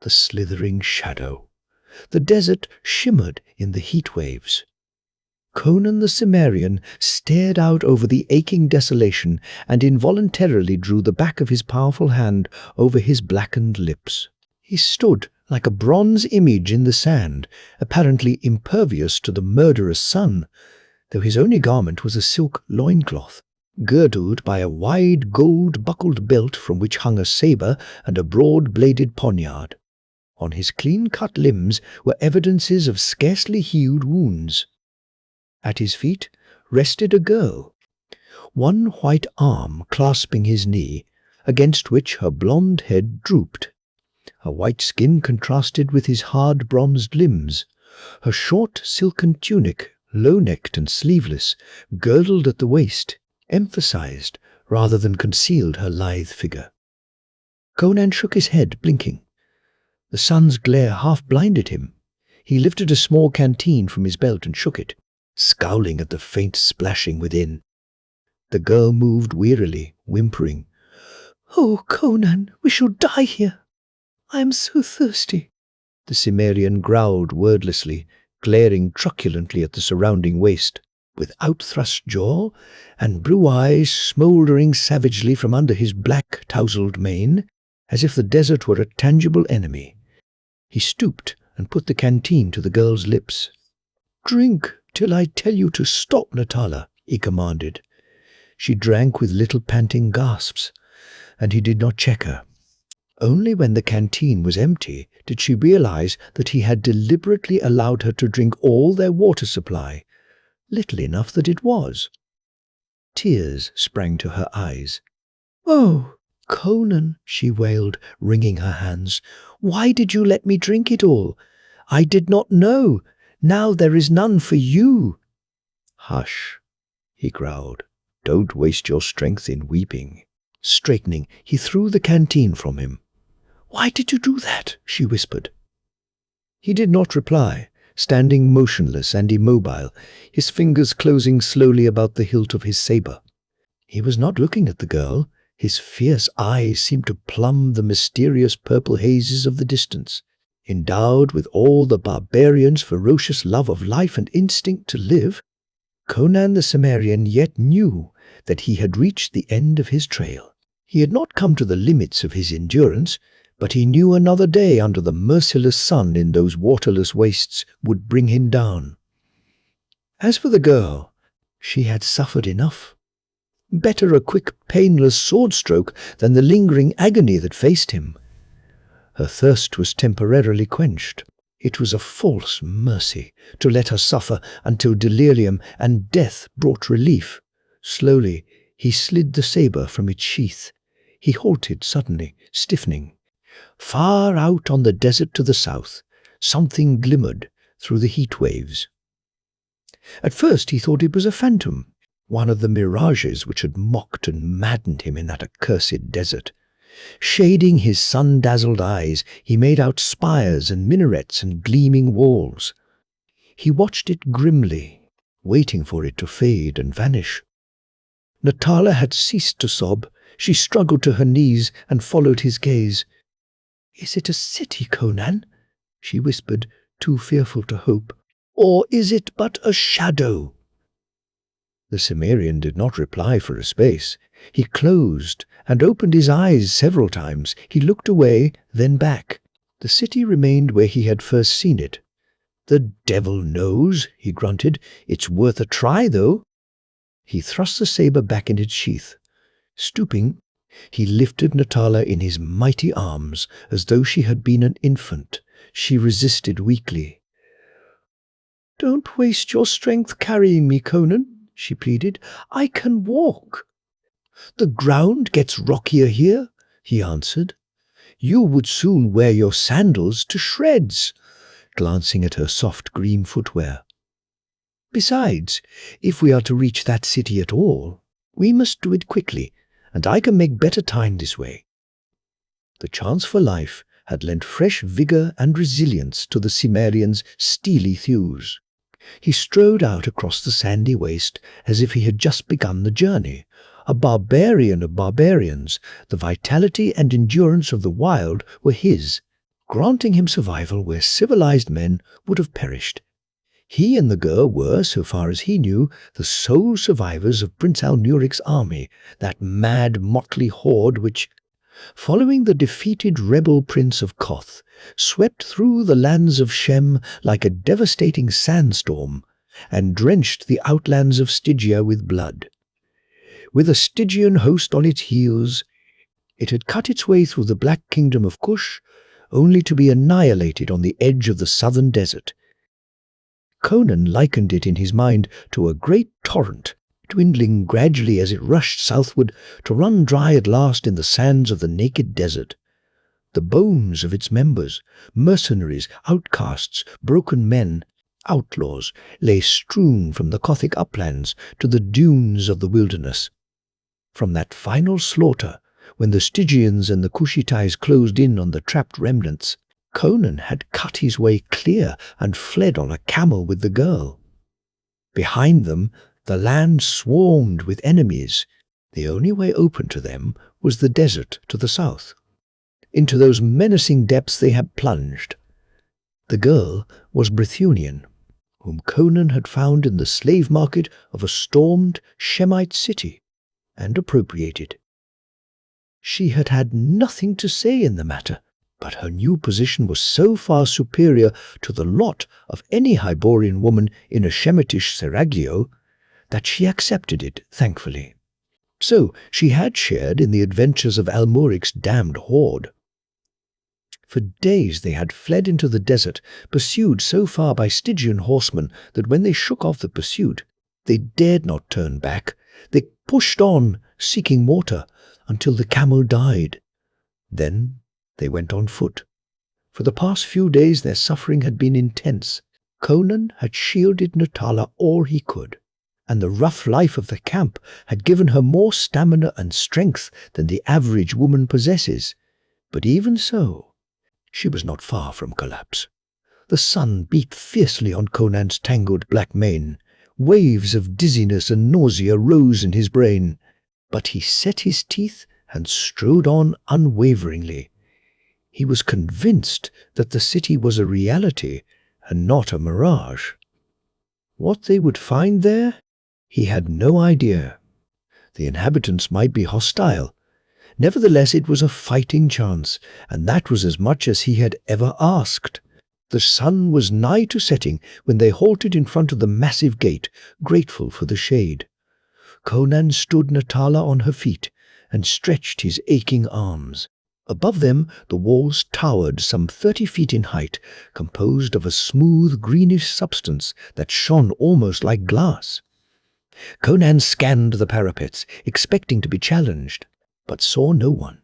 the slithering shadow. The desert shimmered in the heat waves. Conan the Cimmerian stared out over the aching desolation and involuntarily drew the back of his powerful hand over his blackened lips. He stood like a bronze image in the sand, apparently impervious to the murderous sun, though his only garment was a silk loincloth, girdled by a wide gold-buckled belt from which hung a sabre and a broad-bladed poniard. On his clean-cut limbs were evidences of scarcely healed wounds. At his feet rested a girl, one white arm clasping his knee, against which her blonde head drooped. Her white skin contrasted with his hard bronzed limbs. Her short silken tunic, low-necked and sleeveless, girdled at the waist, emphasized rather than concealed her lithe figure. Conan shook his head, blinking. The sun's glare half blinded him. He lifted a small canteen from his belt and shook it, scowling at the faint splashing within. The girl moved wearily, whimpering. "Oh, Conan, we shall die here. I am so thirsty." The Cimmerian growled wordlessly, glaring truculently at the surrounding waste, with outthrust jaw and blue eyes smouldering savagely from under his black, tousled mane, as if the desert were a tangible enemy. He stooped and put the canteen to the girl's lips. "Drink till I tell you to stop, Natala," he commanded. She drank with little panting gasps, and he did not check her. Only when the canteen was empty did she realize that he had deliberately allowed her to drink all their water supply, little enough that it was. Tears sprang to her eyes. "Oh, Conan," she wailed, wringing her hands, "why did you let me drink it all? I did not know. Now there is none for you." "Hush," he growled. "Don't waste your strength in weeping." Straightening, he threw the canteen from him. "Why did you do that?" she whispered. He did not reply, standing motionless and immobile, his fingers closing slowly about the hilt of his sabre. He was not looking at the girl. His fierce eyes seemed to plumb the mysterious purple hazes of the distance. Endowed with all the barbarian's ferocious love of life and instinct to live, Conan the Cimmerian yet knew that he had reached the end of his trail. He had not come to the limits of his endurance, but he knew another day under the merciless sun in those waterless wastes would bring him down. As for the girl, she had suffered enough. Better a quick, painless sword stroke than the lingering agony that faced him. Her thirst was temporarily quenched. It was a false mercy to let her suffer until delirium and death brought relief. Slowly, he slid the sabre from its sheath. He halted suddenly, stiffening. Far out on the desert to the south, something glimmered through the heat waves. At first he thought it was a phantom, one of the mirages which had mocked and maddened him in that accursed desert. Shading his sun-dazzled eyes, he made out spires and minarets and gleaming walls. He watched it grimly, waiting for it to fade and vanish. Natala had ceased to sob. She struggled to her knees and followed his gaze. "Is it a city, Conan?" she whispered, too fearful to hope. "Or is it but a shadow?" The Cimmerian did not reply for a space. He closed and opened his eyes several times. He looked away, then back. The city remained where he had first seen it. "The devil knows," he grunted. "It's worth a try, though." He thrust the sabre back in its sheath. Stooping, he lifted Natala in his mighty arms as though she had been an infant. She resisted weakly. "Don't waste your strength carrying me, Conan," she pleaded. "I can walk." "The ground gets rockier here," he answered. "You would soon wear your sandals to shreds," glancing at her soft green footwear. "Besides, if we are to reach that city at all, we must do it quickly, and I can make better time this way." The chance for life had lent fresh vigor and resilience to the Cimmerian's steely thews. He strode out across the sandy waste as if he had just begun the journey. A barbarian of barbarians, the vitality and endurance of the wild were his. granting him survival where civilized men would have perished. He and the girl were, so far as he knew, the sole survivors of Prince Alnuric's army, that mad, motley horde which, following the defeated rebel prince of Koth, swept through the lands of Shem like a devastating sandstorm and drenched the outlands of Stygia with blood. With a Stygian host on its heels, it had cut its way through the Black Kingdom of Kush, only to be annihilated on the edge of the southern desert. Conan likened it in his mind to a great torrent, dwindling gradually as it rushed southward to run dry at last in the sands of the naked desert. The bones of its members, mercenaries, outcasts, broken men, outlaws, lay strewn from the Kothic uplands to the dunes of the wilderness. From that final slaughter, when the Stygians and the Kushitais closed in on the trapped remnants, Conan had cut his way clear and fled on a camel with the girl. Behind them, the land swarmed with enemies. The only way open to them was the desert to the south. Into those menacing depths they had plunged. The girl was Brithunian, whom Conan had found in the slave market of a stormed Shemite city and appropriated. She had had nothing to say in the matter, but her new position was so far superior to the lot of any Hyborian woman in a Shemitish seraglio that she accepted it thankfully. So she had shared in the adventures of Almuric's damned horde. For days they had fled into the desert, pursued so far by Stygian horsemen that when they shook off the pursuit, they dared not turn back. They pushed on, seeking water, until the camel died. Then they went on foot. For the past few days their suffering had been intense. Conan had shielded Natala all he could, and the rough life of the camp had given her more stamina and strength than the average woman possesses. But even so, she was not far from collapse. The sun beat fiercely on Conan's tangled black mane. Waves of dizziness and nausea rose in his brain, but he set his teeth and strode on unwaveringly. He was convinced that the city was a reality and not a mirage. What they would find there, he had no idea. The inhabitants might be hostile. Nevertheless, it was a fighting chance, and that was as much as he had ever asked. The sun was nigh to setting when they halted in front of the massive gate, grateful for the shade. Conan stood Natala on her feet and stretched his aching arms. Above them the walls towered some 30 feet in height, composed of a smooth greenish substance that shone almost like glass. Conan scanned the parapets, expecting to be challenged, but saw no one.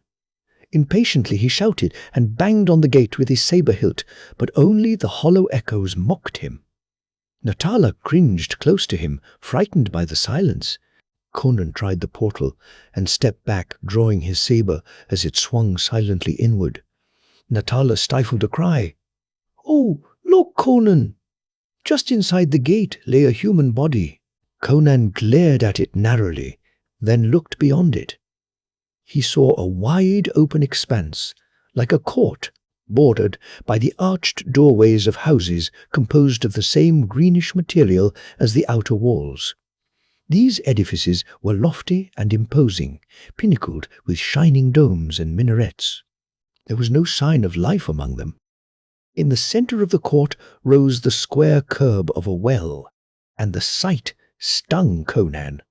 Impatiently he shouted and banged on the gate with his saber hilt, but only the hollow echoes mocked him. Natala cringed close to him, frightened by the silence. Conan tried the portal and stepped back, drawing his saber as it swung silently inward. Natala stifled a cry. "Oh, look, Conan!" Just inside the gate lay a human body. Conan glared at it narrowly, then looked beyond it. He saw a wide open expanse, like a court, bordered by the arched doorways of houses composed of the same greenish material as the outer walls. These edifices were lofty and imposing, pinnacled with shining domes and minarets. There was no sign of life among them. In the center of the court rose the square curb of a well, and the sight stung Conan,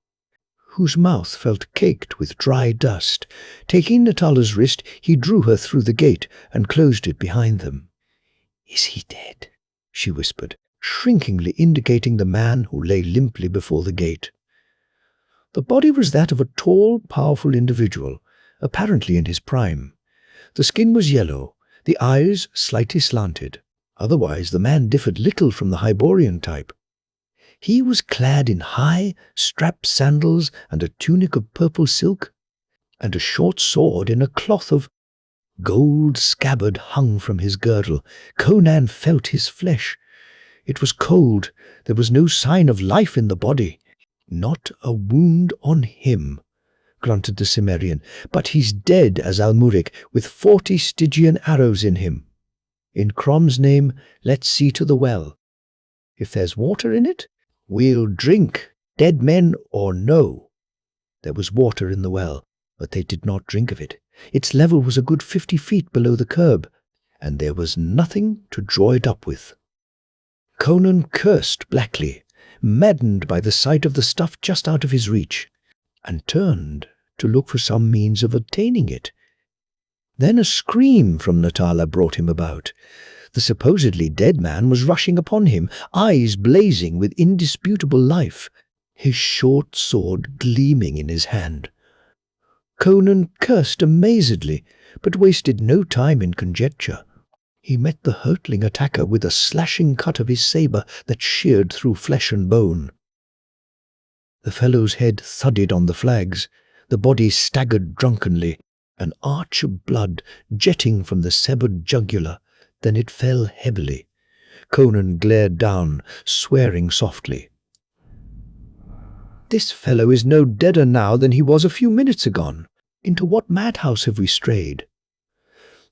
whose mouth felt caked with dry dust. Taking Natala's wrist, he drew her through the gate and closed it behind them. "Is he dead?" she whispered, shrinkingly indicating the man who lay limply before the gate. The body was that of a tall, powerful individual, apparently in his prime. The skin was yellow, the eyes slightly slanted. Otherwise, the man differed little from the Hyborian type. He was clad in high, strapped sandals and a tunic of purple silk, and a short sword in a cloth of gold scabbard hung from his girdle. Conan felt his flesh. It was cold. There was no sign of life in the body. "Not a wound on him," grunted the Cimmerian, "but he's dead as Almuric, with 40 Stygian arrows in him." In Crom's name, let's see to the well. If there's water in it, we'll drink, dead men or no." There was water in the well, but they did not drink of it. Its level was a good 50 feet below the curb, and there was nothing to draw it up with. Conan cursed blackly, maddened by the sight of the stuff just out of his reach, and turned to look for some means of obtaining it. Then a scream from Natala brought him about. The supposedly dead man was rushing upon him, eyes blazing with indisputable life, his short sword gleaming in his hand. Conan cursed amazedly, but wasted no time in conjecture. He met the hurtling attacker with a slashing cut of his saber that sheared through flesh and bone. The fellow's head thudded on the flags, the body staggered drunkenly, an arch of blood jetting from the severed jugular. Then it fell heavily. Conan glared down, swearing softly. "This fellow is no deader now than he was a few minutes agone. Into what madhouse have we strayed?"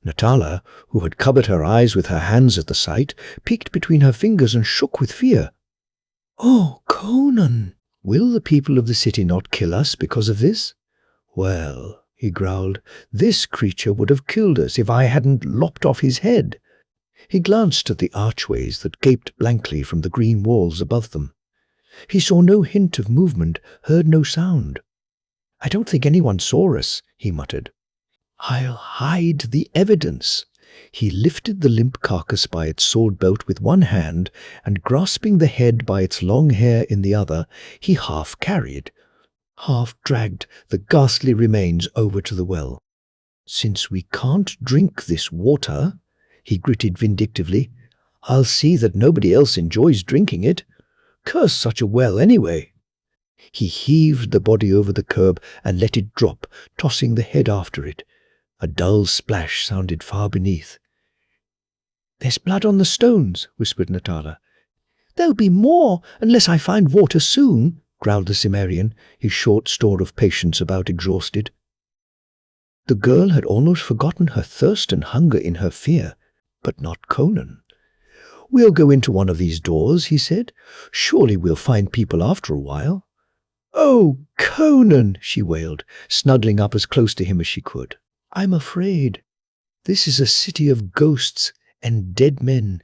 Natala, who had covered her eyes with her hands at the sight, peeked between her fingers and shook with fear. "Oh, Conan! Will the people of the city not kill us because of this?" "Well," he growled, "this creature would have killed us if I hadn't lopped off his head." He glanced at the archways that gaped blankly from the green walls above them. He saw no hint of movement, heard no sound. "I don't think anyone saw us," he muttered. "I'll hide the evidence." He lifted the limp carcass by its sword belt with one hand, and grasping the head by its long hair in the other, he half carried, half dragged the ghastly remains over to the well. "Since we can't drink this water," he gritted vindictively, "I'll see that nobody else enjoys drinking it. Curse such a well anyway." He heaved the body over the curb and let it drop, tossing the head after it. A dull splash sounded far beneath. "There's blood on the stones," whispered Natala. "There'll be more unless I find water soon," growled the Cimmerian, his short store of patience about exhausted. The girl had almost forgotten her thirst and hunger in her fear, but not Conan. "We'll go into one of these doors," he said. "Surely we'll find people after a while." "Oh, Conan!" she wailed, snuggling up as close to him as she could. "I'm afraid. This is a city of ghosts and dead men.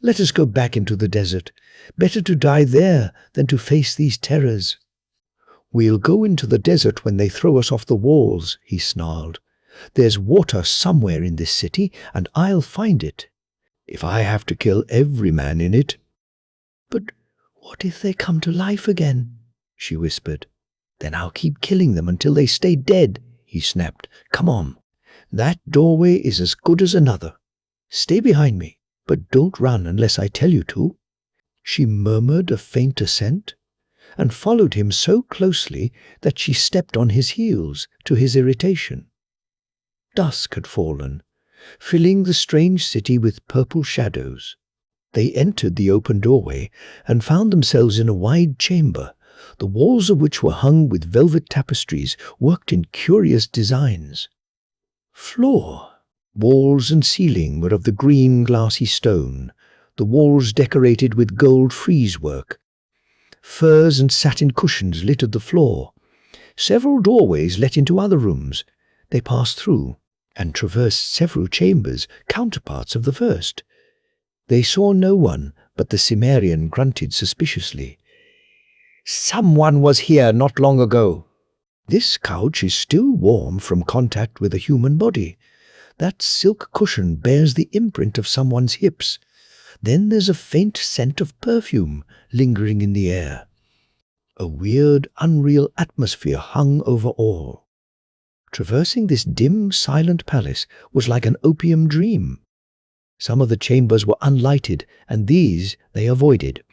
Let us go back into the desert. Better to die there than to face these terrors." "We'll go into the desert when they throw us off the walls," he snarled. "There's water somewhere in this city, and I'll find it. If I have to kill every man in it." "But what if they come to life again?" she whispered. "Then I'll keep killing them until they stay dead," he snapped. "Come on. That doorway is as good as another. Stay behind me, but don't run unless I tell you to." She murmured a faint assent, and followed him so closely that she stepped on his heels, to his irritation. Dusk had fallen, filling the strange city with purple shadows. They entered the open doorway and found themselves in a wide chamber, the walls of which were hung with velvet tapestries worked in curious designs. Floor, walls and ceiling were of the green glassy stone, the walls decorated with gold frieze work. Furs and satin cushions littered the floor. Several doorways led into other rooms. They passed through and traversed several chambers, counterparts of the first. They saw no one, but the Cimmerian grunted suspiciously. "Someone was here not long ago." "This couch is still warm from contact with a human body. That silk cushion bears the imprint of someone's hips. Then there's a faint scent of perfume lingering in the air. A weird, unreal atmosphere hung over all. Traversing this dim, silent palace was like an opium dream. Some of the chambers were unlighted, and these they avoided.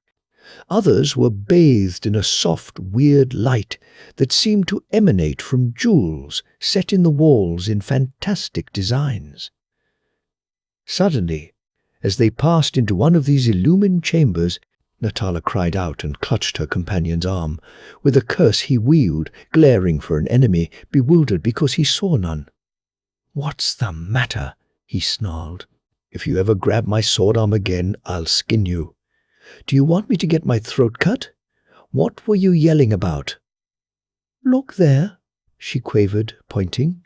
Others were bathed in a soft, weird light that seemed to emanate from jewels set in the walls in fantastic designs. Suddenly, as they passed into one of these illumined chambers, Natala cried out and clutched her companion's arm. With a curse he wheeled, glaring for an enemy, bewildered because he saw none. "What's the matter?" he snarled. If you ever grab my sword arm again, I'll skin you. Do you want me to get my throat cut? What were you yelling about?" "Look there," she quavered, pointing.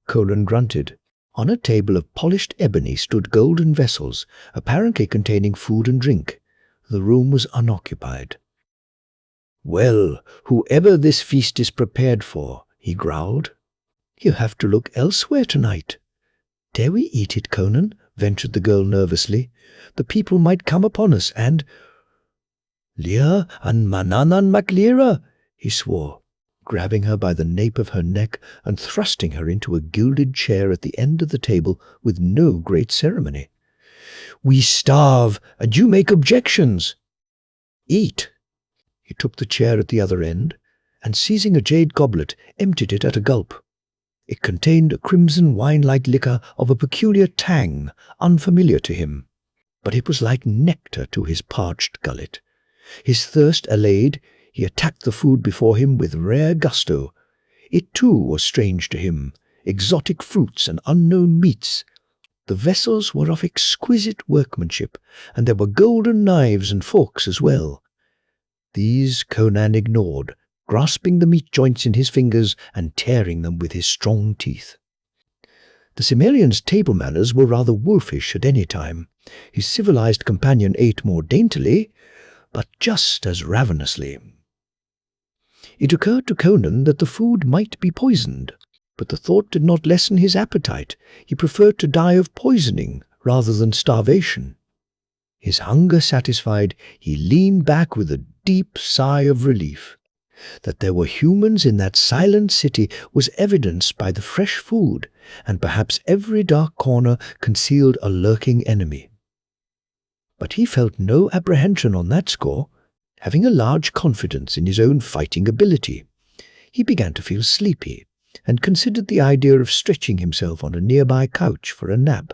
Conan grunted. On a table of polished ebony stood golden vessels, apparently containing food and drink. The room was unoccupied. "Well, whoever this feast is prepared for," he growled. "You have to look elsewhere tonight." "Dare we eat it, Conan?" ventured the girl nervously. "The people might come upon us and—" "Lia and Mananan Maklira," he swore, grabbing her by the nape of her neck and thrusting her into a gilded chair at the end of the table with no great ceremony. "We starve, and you make objections." "Eat." He took the chair at the other end, and seizing a jade goblet, emptied it at a gulp. It contained a crimson wine-like liquor of a peculiar tang, unfamiliar to him, but it was like nectar to his parched gullet. His thirst allayed, he attacked the food before him with rare gusto. It too was strange to him, exotic fruits and unknown meats. The vessels were of exquisite workmanship, and there were golden knives and forks as well. These Conan ignored, grasping the meat joints in his fingers and tearing them with his strong teeth. The Cimmerian's table manners were rather wolfish at any time. His civilized companion ate more daintily, but just as ravenously. It occurred to Conan that the food might be poisoned, but the thought did not lessen his appetite. He preferred to die of poisoning rather than starvation. His hunger satisfied, he leaned back with a deep sigh of relief. That there were humans in that silent city was evidenced by the fresh food, and perhaps every dark corner concealed a lurking enemy. But he felt no apprehension on that score, having a large confidence in his own fighting ability. He began to feel sleepy, and considered the idea of stretching himself on a nearby couch for a nap.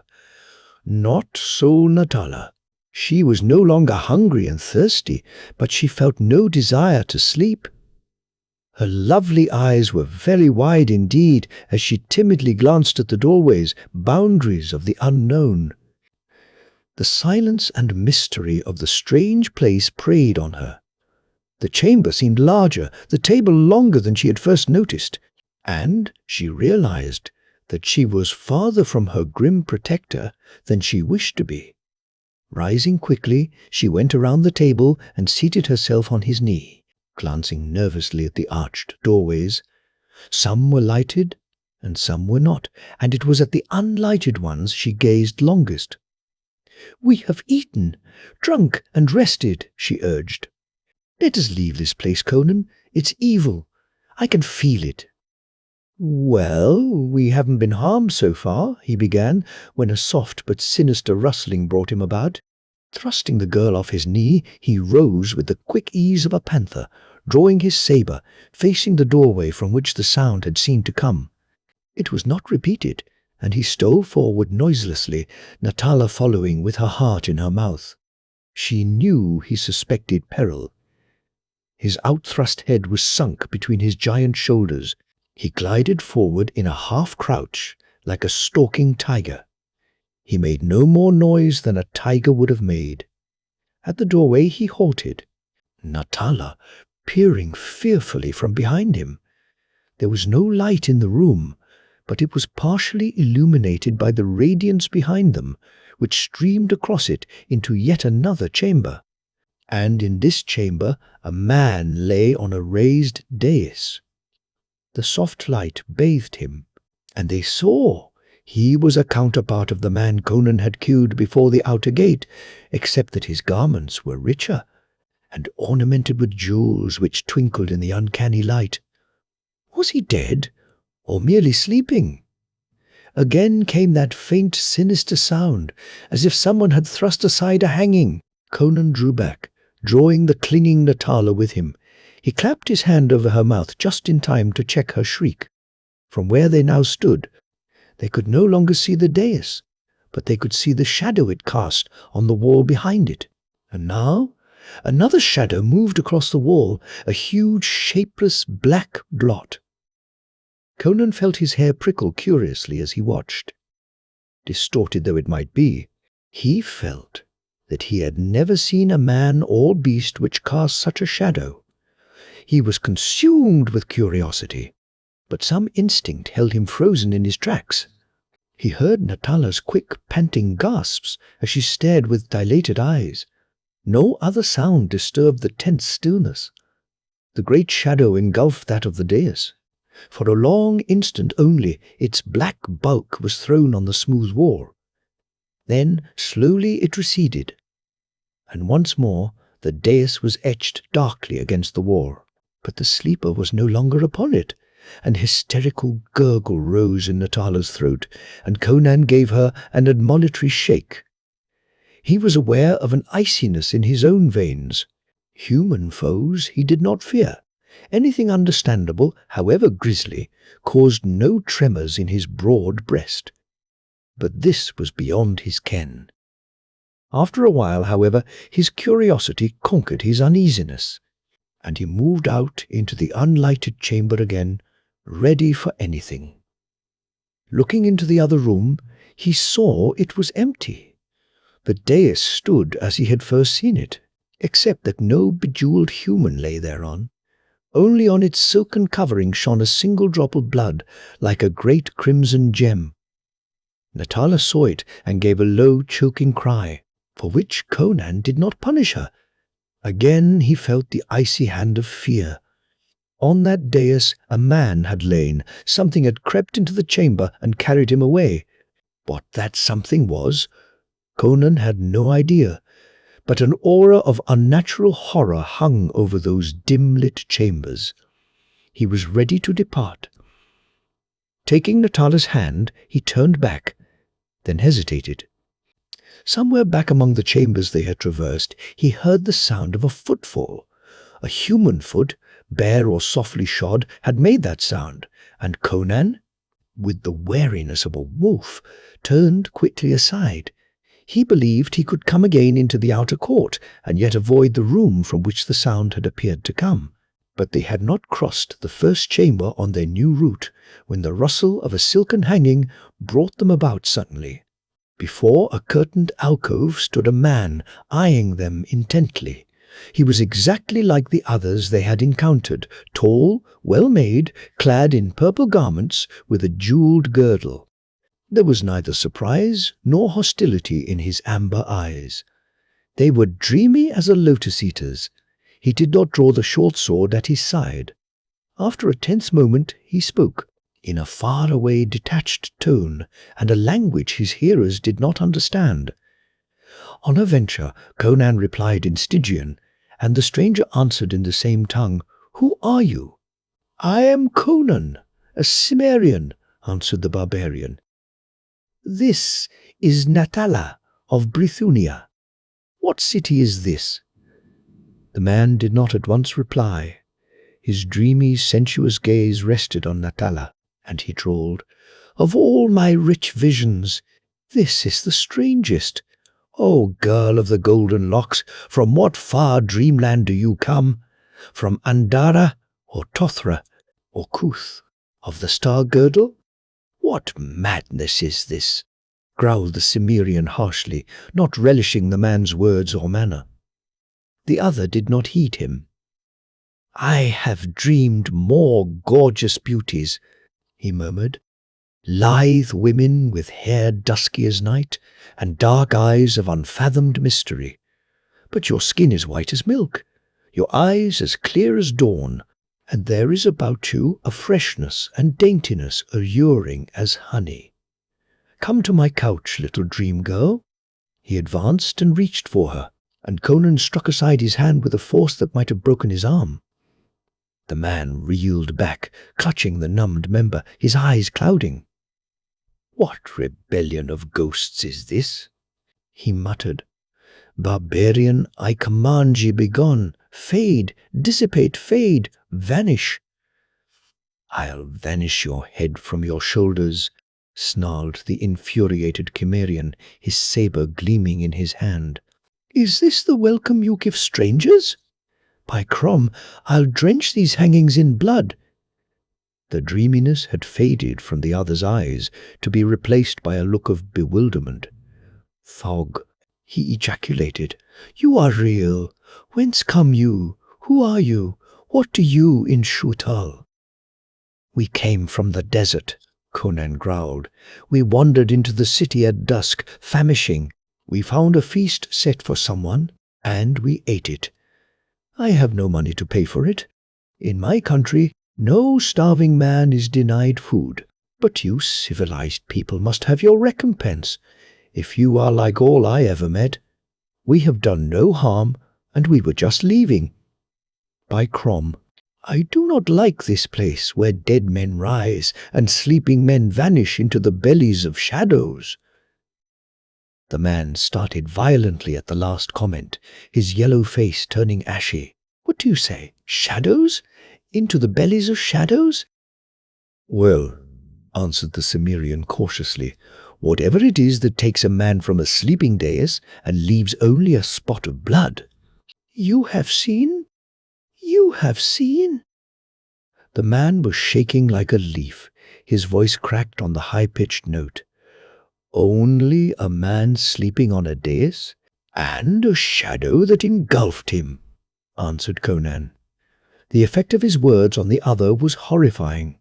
Not so Natala. She was no longer hungry and thirsty, but she felt no desire to sleep. Her lovely eyes were very wide indeed as she timidly glanced at the doorways, boundaries of the unknown. The silence and mystery of the strange place preyed on her. The chamber seemed larger, the table longer than she had first noticed, and she realized that she was farther from her grim protector than she wished to be. Rising quickly, she went around the table and seated herself on his knee, glancing nervously at the arched doorways. Some were lighted, and some were not, and it was at the unlighted ones she gazed longest. "We have eaten, drunk, and rested," she urged. "Let us leave this place, Conan. It's evil. I can feel it." "Well, we haven't been harmed so far," he began, when a soft but sinister rustling brought him about. Thrusting the girl off his knee, he rose with the quick ease of a panther, drawing his saber, facing the doorway from which the sound had seemed to come. It was not repeated, and he stole forward noiselessly, Natala following with her heart in her mouth. She knew he suspected peril. His outthrust head was sunk between his giant shoulders. He glided forward in a half-crouch, like a stalking tiger. He made no more noise than a tiger would have made. At the doorway he halted, Natala peering fearfully from behind him. There was no light in the room, but it was partially illuminated by the radiance behind them, which streamed across it into yet another chamber. And in this chamber a man lay on a raised dais. The soft light bathed him, and they saw he was a counterpart of the man Conan had killed before the outer gate, except that his garments were richer, and ornamented with jewels which twinkled in the uncanny light. Was he dead, or merely sleeping? Again came that faint, sinister sound, as if someone had thrust aside a hanging. Conan drew back, drawing the clinging Natala with him. He clapped his hand over her mouth just in time to check her shriek. From where they now stood, they could no longer see the dais, but they could see the shadow it cast on the wall behind it. And now another shadow moved across the wall, a huge, shapeless black blot. Conan felt his hair prickle curiously as he watched. Distorted though it might be, He felt that he had never seen a man or beast which cast such a shadow. He was consumed with curiosity, but some instinct held him frozen in his tracks. He heard Natala's quick, panting gasps as she stared with dilated eyes. No other sound disturbed the tense stillness. The great shadow engulfed that of the dais. For a long instant only, its black bulk was thrown on the smooth wall. Then slowly it receded, and once more the dais was etched darkly against the wall. But the sleeper was no longer upon it. An hysterical gurgle rose in Natala's throat, and Conan gave her an admonitory shake. He was aware of an iciness in his own veins. Human foes he did not fear. Anything understandable, however grisly, caused no tremors in his broad breast. But this was beyond his ken. After a while, however, his curiosity conquered his uneasiness, and he moved out into the unlighted chamber again, ready for anything. Looking into the other room, he saw it was empty. The dais stood as he had first seen it, except that no bejeweled human lay thereon. Only on its silken covering shone a single drop of blood, like a great crimson gem. Natala saw it and gave a low, choking cry, for which Conan did not punish her. Again he felt the icy hand of fear. On that dais a man had lain. Something had crept into the chamber and carried him away. What that something was, Conan had no idea, but an aura of unnatural horror hung over those dim-lit chambers. He was ready to depart. Taking Natala's hand, he turned back, then hesitated. Somewhere back among the chambers they had traversed, he heard the sound of a footfall. A human foot, bare or softly shod, had made that sound, and Conan, with the wariness of a wolf, turned quickly aside. He believed he could come again into the outer court, and yet avoid the room from which the sound had appeared to come. But they had not crossed the first chamber on their new route, when the rustle of a silken hanging brought them about suddenly. Before a curtained alcove stood a man, eyeing them intently. He was exactly like the others they had encountered, tall, well-made, clad in purple garments with a jeweled girdle. There was neither surprise nor hostility in his amber eyes. They were dreamy as a lotus-eater's. He did not draw the short sword at his side. After a tense moment he spoke, in a far-away detached tone, and a language his hearers did not understand. On a venture, Conan replied in Stygian, and the stranger answered in the same tongue, "Who are you?" "I am Conan, a Cimmerian," answered the barbarian. "This is Natala of Brithunia. What city is this?" The man did not at once reply. His dreamy, sensuous gaze rested on Natala, and he drawled, "Of all my rich visions, this is the strangest. O girl of the golden locks, from what far dreamland do you come? From Andara, or Tothra, or Kuth, of the star girdle? What madness is this?" growled the Cimmerian harshly, not relishing the man's words or manner. The other did not heed him. "I have dreamed more gorgeous beauties," he murmured. "Lithe women with hair dusky as night, and dark eyes of unfathomed mystery. But your skin is white as milk, your eyes as clear as dawn, and there is about you a freshness and daintiness alluring as honey. Come to my couch, little dream girl." He advanced and reached for her, and Conan struck aside his hand with a force that might have broken his arm. The man reeled back, clutching the numbed member, his eyes clouding. "What rebellion of ghosts is this?" he muttered. "Barbarian, I command ye begone, fade, dissipate, fade, vanish." "I'll vanish your head from your shoulders," snarled the infuriated Cimmerian, his sabre gleaming in his hand. "Is this the welcome you give strangers? By Crom, I'll drench these hangings in blood." The dreaminess had faded from the other's eyes, to be replaced by a look of bewilderment. Fog, he ejaculated. You are real. Whence come you? Who are you? What do you in Shutal? We came from the desert, Conan growled. We wandered into the city at dusk, famishing. We found a feast set for someone, and we ate it. I have no money to pay for it. In my country, no starving man is denied food. But you civilized people must have your recompense. If you are like all I ever met, we have done no harm, and we were just leaving. By Crom, I do not like this place where dead men rise and sleeping men vanish into the bellies of shadows. The man started violently at the last comment, his yellow face turning ashy. What do you say? Shadows? Into the bellies of shadows? Well, answered the Cimmerian cautiously, whatever it is that takes a man from a sleeping dais and leaves only a spot of blood. You have seen? You have seen? The man was shaking like a leaf, his voice cracked on the high-pitched note. Only a man sleeping on a dais, and a shadow that engulfed him, answered Conan. The effect of his words on the other was horrifying.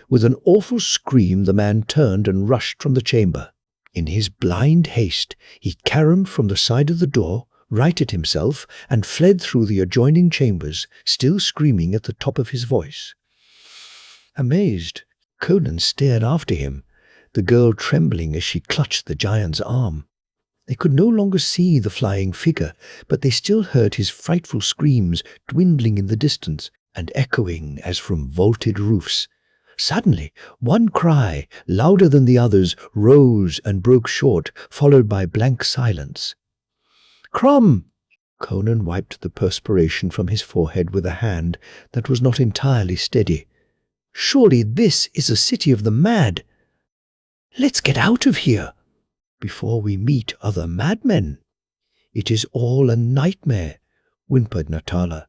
With an awful scream, the man turned and rushed from the chamber. In his blind haste, he caromed from the side of the door, righted himself, and fled through the adjoining chambers, still screaming at the top of his voice. Amazed, Conan stared after him, the girl trembling as she clutched the giant's arm. They could no longer see the flying figure, but they still heard his frightful screams dwindling in the distance and echoing as from vaulted roofs. Suddenly, one cry, louder than the others, rose and broke short, followed by blank silence. Crom! Conan wiped the perspiration from his forehead with a hand that was not entirely steady. Surely this is a city of the mad. Let's get out of here before we meet other madmen. It is all a nightmare, whimpered Natala.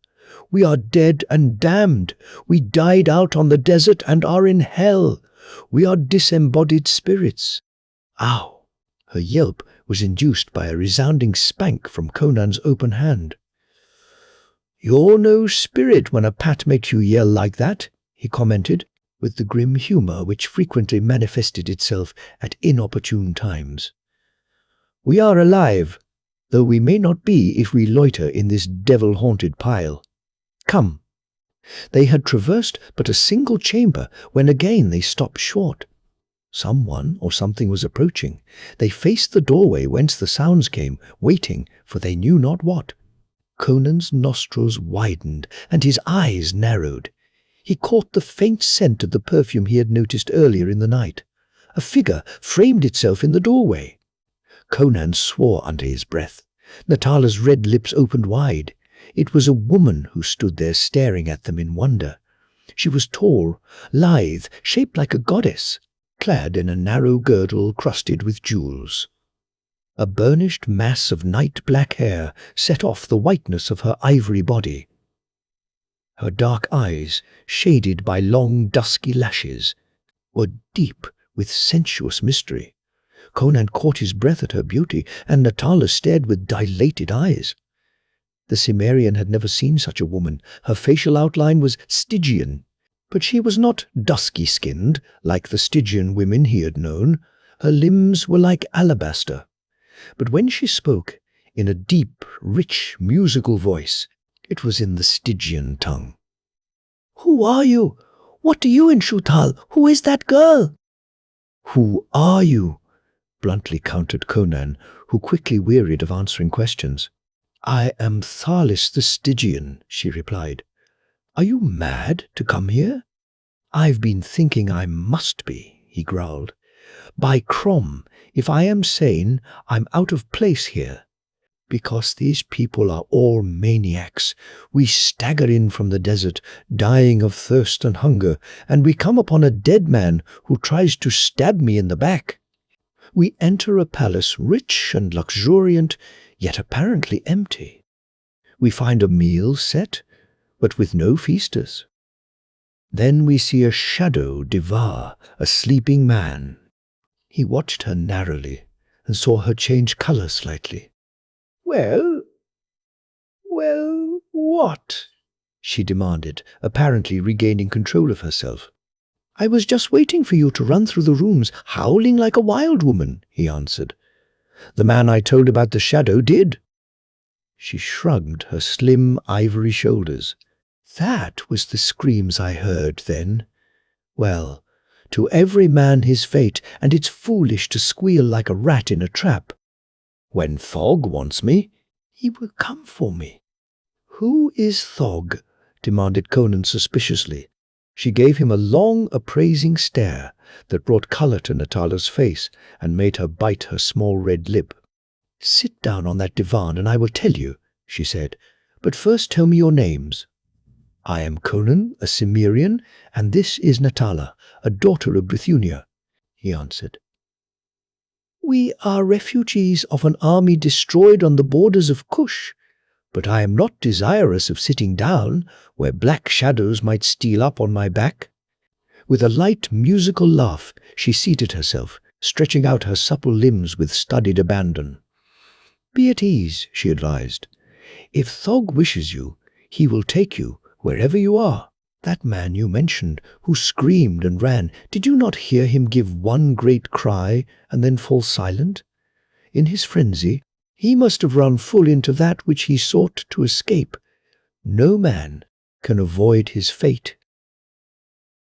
We are dead and damned. We died out on the desert and are in hell. We are disembodied spirits. Ow! Her yelp was induced by a resounding spank from Conan's open hand. You're no spirit when a pat makes you yell like that, he commented, with the grim humour which frequently manifested itself at inopportune times. We are alive, though we may not be if we loiter in this devil-haunted pile. Come. They had traversed but a single chamber when again they stopped short. Someone or something was approaching. They faced the doorway whence the sounds came, waiting for they knew not what. Conan's nostrils widened and his eyes narrowed. He caught the faint scent of the perfume he had noticed earlier in the night. A figure framed itself in the doorway. Conan swore under his breath. Natala's red lips opened wide. It was a woman who stood there staring at them in wonder. She was tall, lithe, shaped like a goddess, clad in a narrow girdle crusted with jewels. A burnished mass of night-black hair set off the whiteness of her ivory body. Her dark eyes, shaded by long, dusky lashes, were deep with sensuous mystery. Conan caught his breath at her beauty, and Natala stared with dilated eyes. The Cimmerian had never seen such a woman. Her facial outline was Stygian, but she was not dusky-skinned like the Stygian women he had known. Her limbs were like alabaster. But when she spoke, in a deep, rich, musical voice, it was in the Stygian tongue. "Who are you? What do you in Shutal? Who is that girl?" "Who are you?" bluntly countered Conan, who quickly wearied of answering questions. "I am Thalis the Stygian," she replied. "Are you mad to come here?" "I've been thinking I must be," he growled. "By Crom, if I am sane, I'm out of place here. Because these people are all maniacs. We stagger in from the desert, dying of thirst and hunger, and we come upon a dead man who tries to stab me in the back. We enter a palace rich and luxuriant, yet apparently empty. We find a meal set, but with no feasters. Then we see a shadow devour a sleeping man." He watched her narrowly, and saw her change color slightly. "Well, what?" she demanded, apparently regaining control of herself. "I was just waiting for you to run through the rooms, howling like a wild woman," he answered. "The man I told about the shadow did." She shrugged her slim ivory shoulders. "That was the screams I heard then. Well, to every man his fate, and it's foolish to squeal like a rat in a trap. When Thog wants me, he will come for me." "Who is Thog?" demanded Conan suspiciously. She gave him a long, appraising stare that brought color to Natala's face and made her bite her small red lip. "Sit down on that divan and I will tell you," she said. "But first tell me your names." "I am Conan, a Cimmerian, and this is Natala, a daughter of Bithunia," he answered. "We are refugees of an army destroyed on the borders of Kush, but I am not desirous of sitting down where black shadows might steal up on my back." With a light musical laugh, she seated herself, stretching out her supple limbs with studied abandon. "Be at ease," she advised. "If Thog wishes you, he will take you wherever you are. That man you mentioned, who screamed and ran, did you not hear him give one great cry and then fall silent? In his frenzy, he must have run full into that which he sought to escape. No man can avoid his fate."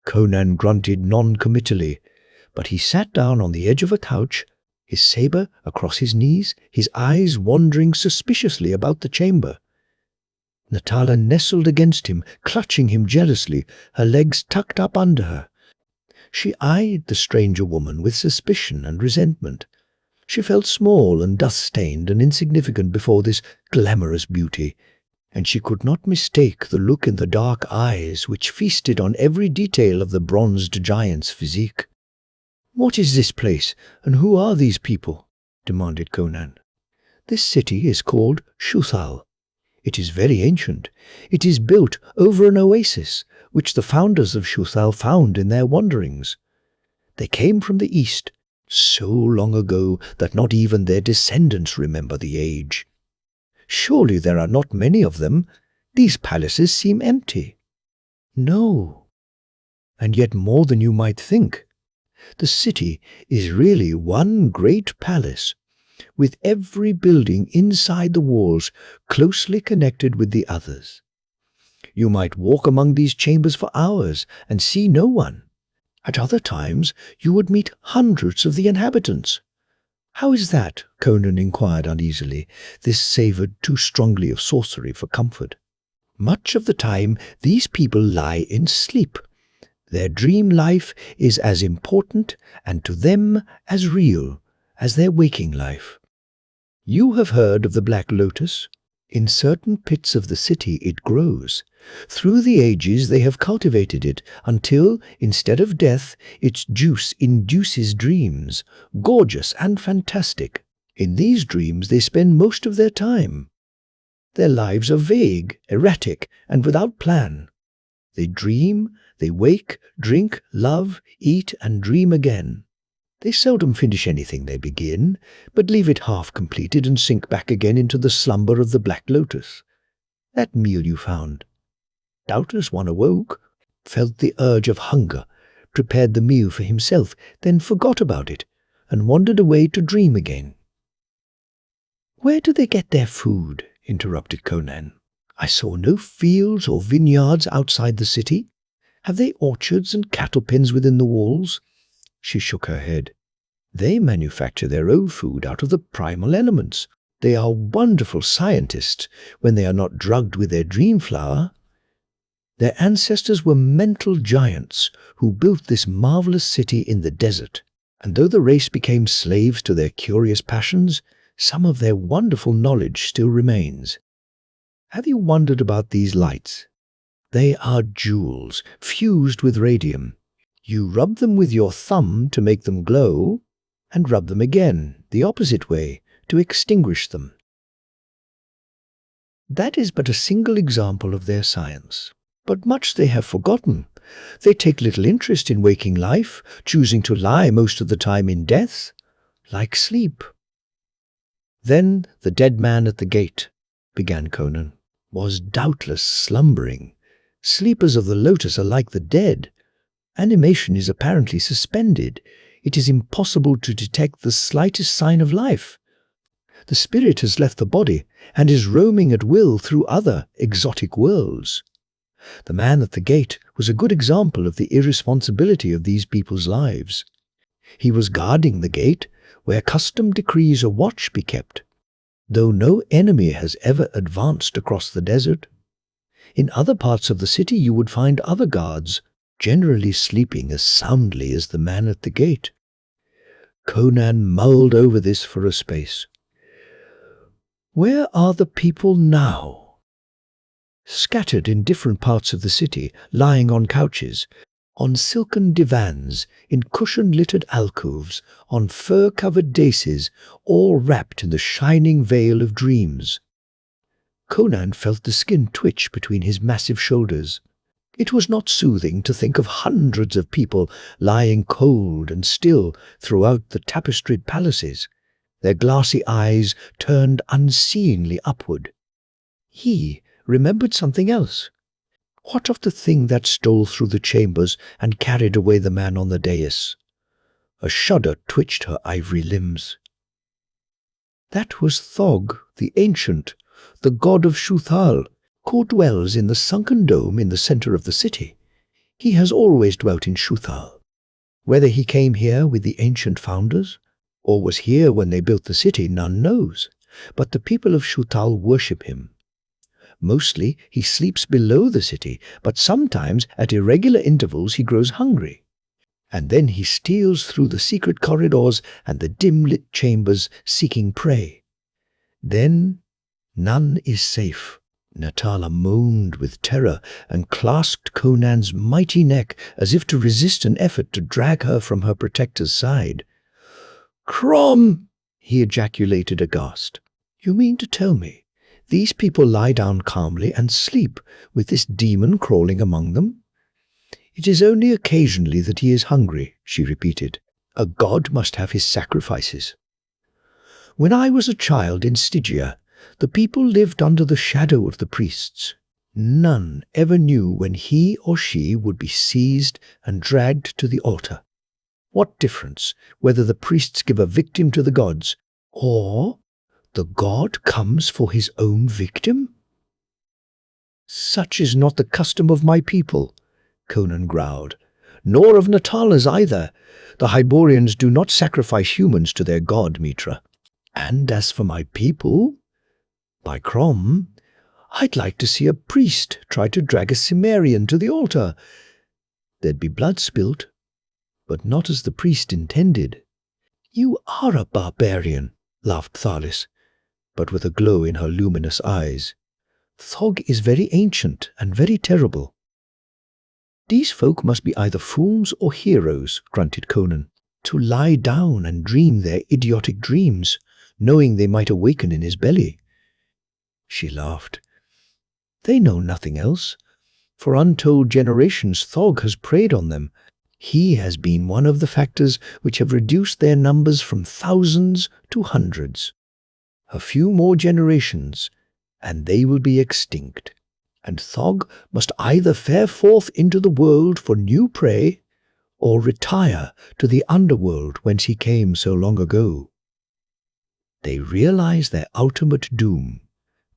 Conan grunted non-committally, but he sat down on the edge of a couch, his saber across his knees, his eyes wandering suspiciously about the chamber. Natala nestled against him, clutching him jealously, her legs tucked up under her. She eyed the stranger woman with suspicion and resentment. She felt small and dust-stained and insignificant before this glamorous beauty, and she could not mistake the look in the dark eyes which feasted on every detail of the bronzed giant's physique. "What is this place, and who are these people?" demanded Conan. "This city is called Shuthal. It is very ancient. It is built over an oasis, which the founders of Shuthal found in their wanderings. They came from the east, so long ago that not even their descendants remember the age. Surely there are not many of them. These palaces seem empty." "No, and yet more than you might think. The city is really one great palace, with every building inside the walls closely connected with the others. You might walk among these chambers for hours and see no one. At other times you would meet hundreds of the inhabitants." "How is that?" Conan inquired uneasily. This savoured too strongly of sorcery for comfort. "Much of the time these people lie in sleep. Their dream life is as important, and to them as real, as their waking life. You have heard of the Black Lotus? In certain pits of the city it grows. Through the ages they have cultivated it until, instead of death, its juice induces dreams, gorgeous and fantastic. In these dreams they spend most of their time. Their lives are vague, erratic, and without plan. They dream, they wake, drink, love, eat, and dream again. They seldom finish anything they begin, but leave it half completed and sink back again into the slumber of the Black Lotus. That meal you found. Doubtless one awoke, felt the urge of hunger, prepared the meal for himself, then forgot about it, and wandered away to dream again." "Where do they get their food?" interrupted Conan. "I saw no fields or vineyards outside the city. Have they orchards and cattle pens within the walls?" She shook her head. "They manufacture their own food out of the primal elements. They are wonderful scientists when they are not drugged with their dream flower. Their ancestors were mental giants who built this marvelous city in the desert, and though the race became slaves to their curious passions, some of their wonderful knowledge still remains. Have you wondered about these lights? They are jewels fused with radium. You rub them with your thumb to make them glow, and rub them again, the opposite way, to extinguish them. That is but a single example of their science. But much they have forgotten. They take little interest in waking life, choosing to lie most of the time in death, like sleep. Then the dead man at the gate, began Conan, was doubtless slumbering. Sleepers of the lotus are like the dead. Animation is apparently suspended. It is impossible to detect the slightest sign of life. The spirit has left the body and is roaming at will through other exotic worlds. The man at the gate was a good example of the irresponsibility of these people's lives. He was guarding the gate, where custom decrees a watch be kept, though no enemy has ever advanced across the desert. In other parts of the city you would find other guards, generally sleeping as soundly as the man at the gate. Conan mulled over this for a space. Where are the people now? Scattered in different parts of the city, lying on couches, on silken divans, in cushion-littered alcoves, on fur-covered daïses, all wrapped in the shining veil of dreams. Conan felt the skin twitch between his massive shoulders. It was not soothing to think of hundreds of people lying cold and still throughout the tapestried palaces, their glassy eyes turned unseeingly upward. He remembered something else. What of the thing that stole through the chambers and carried away the man on the dais? A shudder twitched her ivory limbs. That was Thog, the ancient, the god of Shuthal, who dwells in the sunken dome in the center of the city. He has always dwelt in Shuthal. Whether he came here with the ancient founders, or was here when they built the city, none knows, but the people of Shuthal worship him. Mostly he sleeps below the city, but sometimes at irregular intervals he grows hungry. And then he steals through the secret corridors and the dim-lit chambers seeking prey. Then none is safe. Natala moaned with terror and clasped Conan's mighty neck as if to resist an effort to drag her from her protector's side. "Crom!" he ejaculated aghast. "You mean to tell me these people lie down calmly and sleep with this demon crawling among them?" "It is only occasionally that he is hungry," she repeated. "A god must have his sacrifices. When I was a child in Stygia, the people lived under the shadow of the priests. None ever knew when he or she would be seized and dragged to the altar. What difference whether the priests give a victim to the gods, or the god comes for his own victim?" "Such is not the custom of my people," Conan growled, "nor of Natala's either. The Hyborians do not sacrifice humans to their god, Mitra. And as for my people, by Crom, I'd like to see a priest try to drag a Cimmerian to the altar. There'd be blood spilt, but not as the priest intended." "You are a barbarian," laughed Thalis, but with a glow in her luminous eyes. "Thog is very ancient and very terrible." "These folk must be either fools or heroes," grunted Conan, "to lie down and dream their idiotic dreams, knowing they might awaken in his belly." She laughed. "They know nothing else. For untold generations Thog has preyed on them. He has been one of the factors which have reduced their numbers from thousands to hundreds. A few more generations, and they will be extinct, and Thog must either fare forth into the world for new prey, or retire to the underworld whence he came so long ago. They realize their ultimate doom,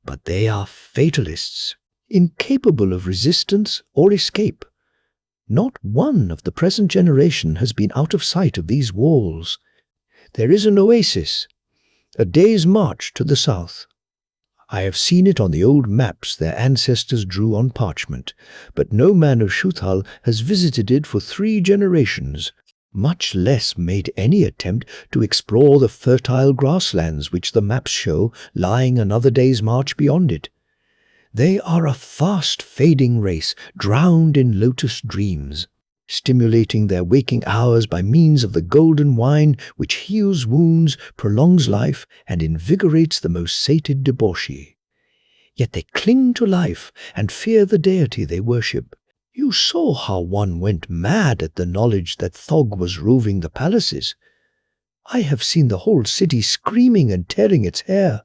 but they are fatalists, incapable of resistance or escape. Not one of the present generation has been out of sight of these walls. There is an oasis, a day's march to the south. I have seen it on the old maps their ancestors drew on parchment, but no man of Shuthal has visited it for 3 generations, much less made any attempt to explore the fertile grasslands which the maps show lying another day's march beyond it. They are a fast-fading race, drowned in lotus dreams, stimulating their waking hours by means of the golden wine which heals wounds, prolongs life, and invigorates the most sated debauchee. Yet they cling to life and fear the deity they worship. You saw how one went mad at the knowledge that Thog was roving the palaces. I have seen the whole city screaming and tearing its hair,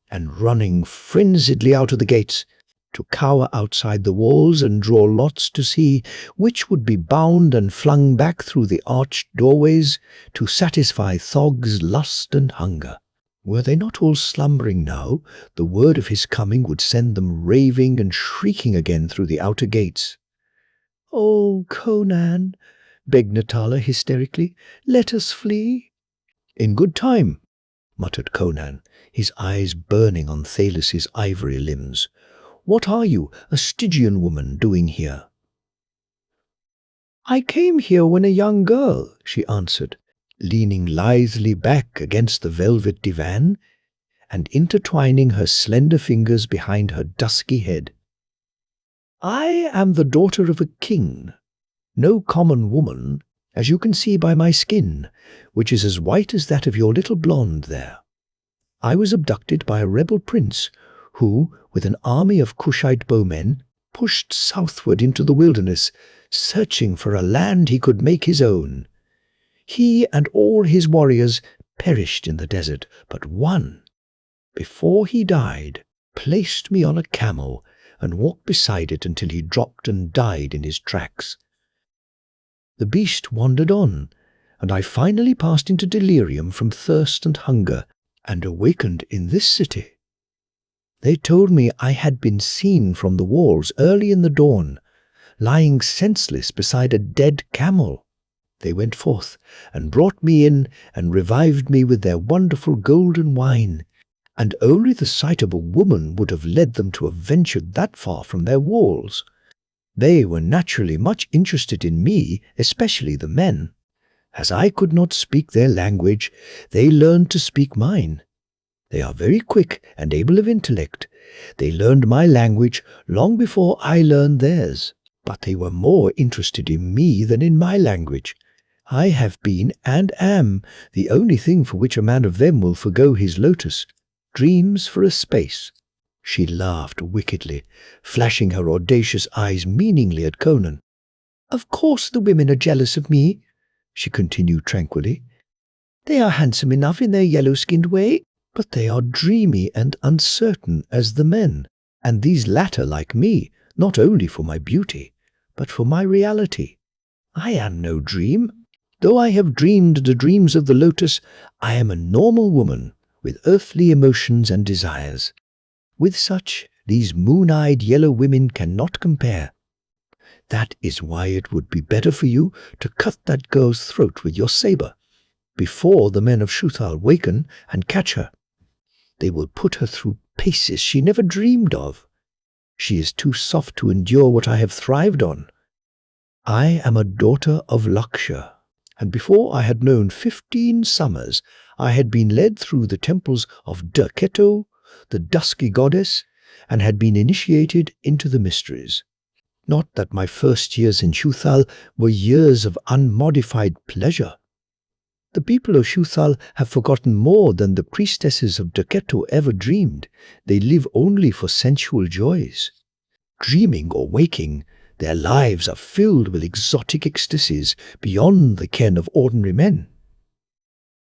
and running frenziedly out of the gates, to cower outside the walls and draw lots to see which would be bound and flung back through the arched doorways to satisfy Thog's lust and hunger. Were they not all slumbering now, the word of his coming would send them raving and shrieking again through the outer gates. "Oh, Conan," begged Natala hysterically, "let us flee." "In good time," muttered Conan, his eyes burning on Thalis's ivory limbs. "What are you, a Stygian woman, doing here?" "I came here when a young girl," she answered, leaning lithely back against the velvet divan and intertwining her slender fingers behind her dusky head. "I am the daughter of a king, no common woman, as you can see by my skin, which is as white as that of your little blonde there. I was abducted by a rebel prince who, with an army of Cushite bowmen, pushed southward into the wilderness, searching for a land he could make his own. He and all his warriors perished in the desert, but one, before he died, placed me on a camel and walked beside it until he dropped and died in his tracks. The beast wandered on, and I finally passed into delirium from thirst and hunger, and awakened in this city. They told me I had been seen from the walls early in the dawn, lying senseless beside a dead camel. They went forth and brought me in and revived me with their wonderful golden wine, and only the sight of a woman would have led them to have ventured that far from their walls. They were naturally much interested in me, especially the men. As I could not speak their language, they learned to speak mine. They are very quick and able of intellect. They learned my language long before I learned theirs, but they were more interested in me than in my language. I have been, and am, the only thing for which a man of them will forgo his lotus, dreams for a space." She laughed wickedly, flashing her audacious eyes meaningly at Conan. "Of course the women are jealous of me," she continued tranquilly. "They are handsome enough in their yellow-skinned way, but they are dreamy and uncertain as the men, and these latter like me, not only for my beauty, but for my reality. I am no dream. Though I have dreamed the dreams of the lotus, I am a normal woman with earthly emotions and desires. With such, these moon-eyed yellow women cannot compare. That is why it would be better for you to cut that girl's throat with your saber, before the men of Shuthal waken and catch her. They will put her through paces she never dreamed of. She is too soft to endure what I have thrived on. I am a daughter of Laksha, and before I had known 15 summers, I had been led through the temples of Derketo, the dusky goddess, and had been initiated into the mysteries. Not that my first years in Shuthal were years of unmodified pleasure. The people of Shuthal have forgotten more than the priestesses of Derketo ever dreamed. They live only for sensual joys. Dreaming or waking, their lives are filled with exotic ecstasies beyond the ken of ordinary men.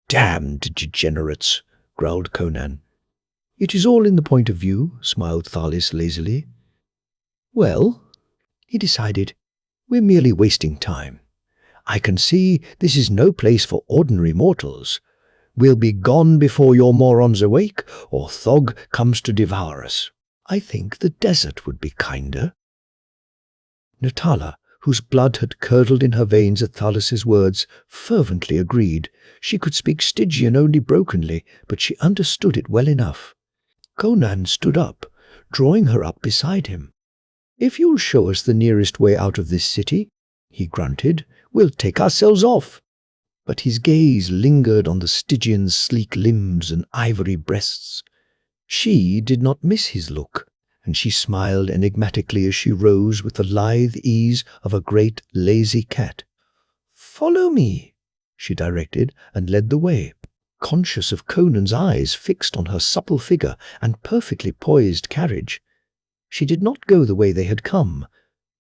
"Damned degenerates," growled Conan. "It is all in the point of view," smiled Thalis lazily. "Well," he decided, "we're merely wasting time. I can see this is no place for ordinary mortals. We'll be gone before your morons awake, or Thog comes to devour us. I think the desert would be kinder." Natala, whose blood had curdled in her veins at Thalis's words, fervently agreed. She could speak Stygian only brokenly, but she understood it well enough. Conan stood up, drawing her up beside him. "If you'll show us the nearest way out of this city," he grunted, "we'll take ourselves off." But his gaze lingered on the Stygian's sleek limbs and ivory breasts. She did not miss his look, and she smiled enigmatically as she rose with the lithe ease of a great lazy cat. "Follow me," she directed, and led the way, conscious of Conan's eyes fixed on her supple figure and perfectly poised carriage. She did not go the way they had come,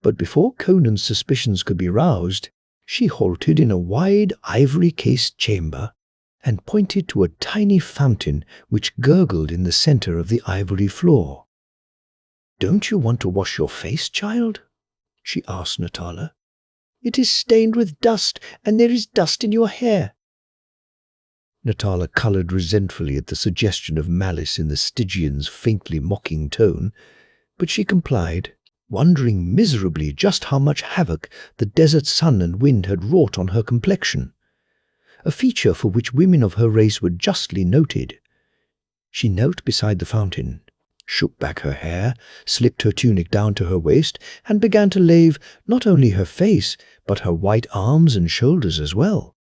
but before Conan's suspicions could be roused, she halted in a wide ivory-cased chamber and pointed to a tiny fountain which gurgled in the center of the ivory floor. "Don't you want to wash your face, child?" she asked Natala. "It is stained with dust, and there is dust in your hair." Natala colored resentfully at the suggestion of malice in the Stygian's faintly mocking tone, but she complied, wondering miserably just how much havoc the desert sun and wind had wrought on her complexion, a feature for which women of her race were justly noted. She knelt beside the fountain, shook back her hair, slipped her tunic down to her waist, and began to lave not only her face, but her white arms and shoulders as well.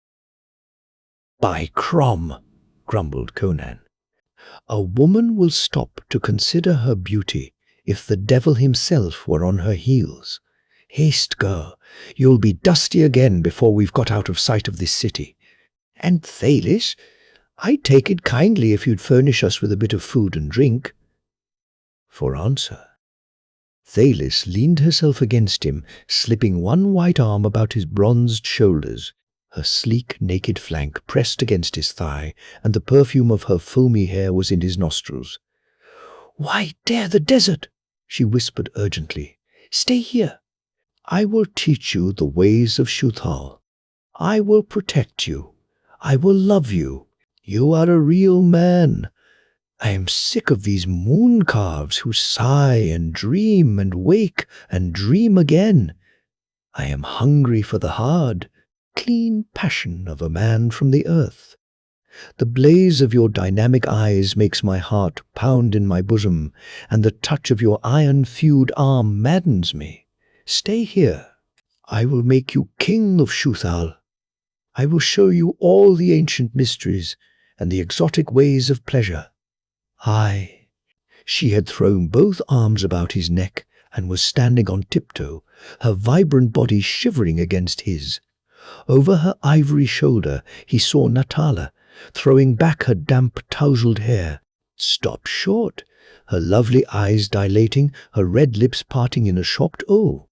"By Crom," grumbled Conan, "a woman will stop to consider her beauty if the devil himself were on her heels. Haste, girl, you'll be dusty again before we've got out of sight of this city. And Thalis, I'd take it kindly if you'd furnish us with a bit of food and drink." For answer, Thalis leaned herself against him, slipping one white arm about his bronzed shoulders, her sleek, naked flank pressed against his thigh, and the perfume of her foamy hair was in his nostrils. "Why dare the desert?" she whispered urgently. "Stay here. I will teach you the ways of Shuthal. I will protect you. I will love you. You are a real man. I am sick of these moon calves who sigh and dream and wake and dream again. I am hungry for the hard, clean passion of a man from the earth. The blaze of your dynamic eyes makes my heart pound in my bosom, and the touch of your iron-thewed arm maddens me. Stay here. I will make you king of Shuthal. I will show you all the ancient mysteries and the exotic ways of pleasure. I." She had thrown both arms about his neck and was standing on tiptoe, her vibrant body shivering against his. Over her ivory shoulder he saw Natala, throwing back her damp, tousled hair, stopped short, her lovely eyes dilating, her red lips parting in a shocked "oh."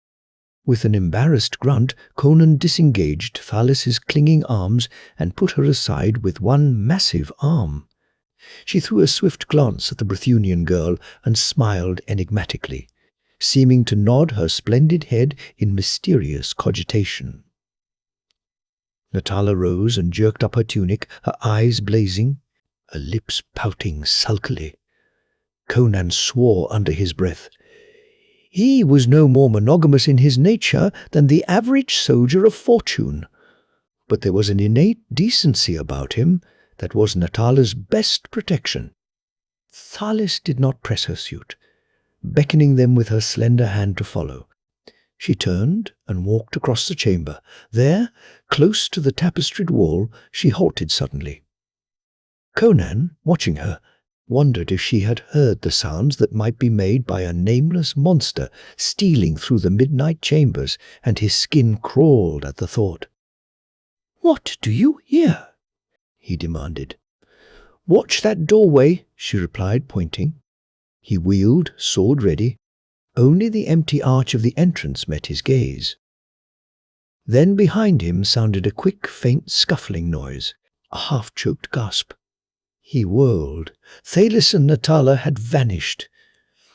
With an embarrassed grunt, Conan disengaged Thalis's clinging arms and put her aside with one massive arm. She threw a swift glance at the Brythunian girl and smiled enigmatically, seeming to nod her splendid head in mysterious cogitation. Natala rose and jerked up her tunic, her eyes blazing, her lips pouting sulkily. Conan swore under his breath. He was no more monogamous in his nature than the average soldier of fortune, but there was an innate decency about him that was Natala's best protection. Thalis did not press her suit, beckoning them with her slender hand to follow. She turned and walked across the chamber. There, close to the tapestried wall, she halted suddenly. Conan, watching her, wondered if she had heard the sounds that might be made by a nameless monster stealing through the midnight chambers, and his skin crawled at the thought. "What do you hear?" he demanded. "Watch that doorway," she replied, pointing. He wheeled, sword ready. Only the empty arch of the entrance met his gaze. Then behind him sounded a quick, faint scuffling noise, a half-choked gasp. He whirled. Thalis and Natala had vanished.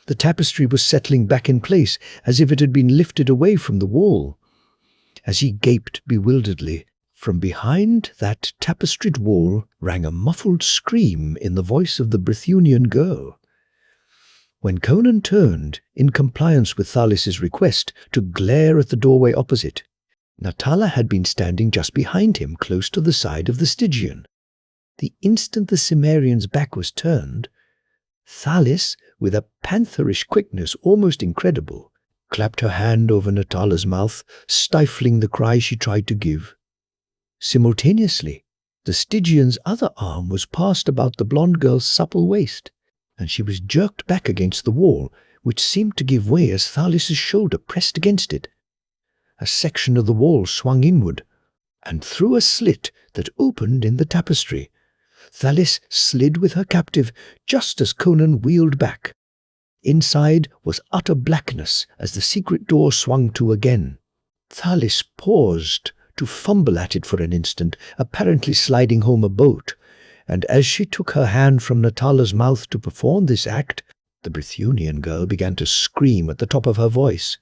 The tapestry was settling back in place, as if it had been lifted away from the wall. As he gaped bewilderedly, from behind that tapestried wall rang a muffled scream in the voice of the Brythunian girl. When Conan turned, in compliance with Thalis's request, to glare at the doorway opposite, Natala had been standing just behind him, close to the side of the Stygian. The instant the Cimmerian's back was turned, Thalis, with a pantherish quickness almost incredible, clapped her hand over Natala's mouth, stifling the cry she tried to give. Simultaneously, the Stygian's other arm was passed about the blonde girl's supple waist, and she was jerked back against the wall, which seemed to give way as Thalis's shoulder pressed against it. A section of the wall swung inward, and through a slit that opened in the tapestry, Thalis slid with her captive just as Conan wheeled back. Inside was utter blackness as the secret door swung to again. Thalis paused to fumble at it for an instant, apparently sliding home a boat, and as she took her hand from Natala's mouth to perform this act, the Brythunian girl began to scream at the top of her voice.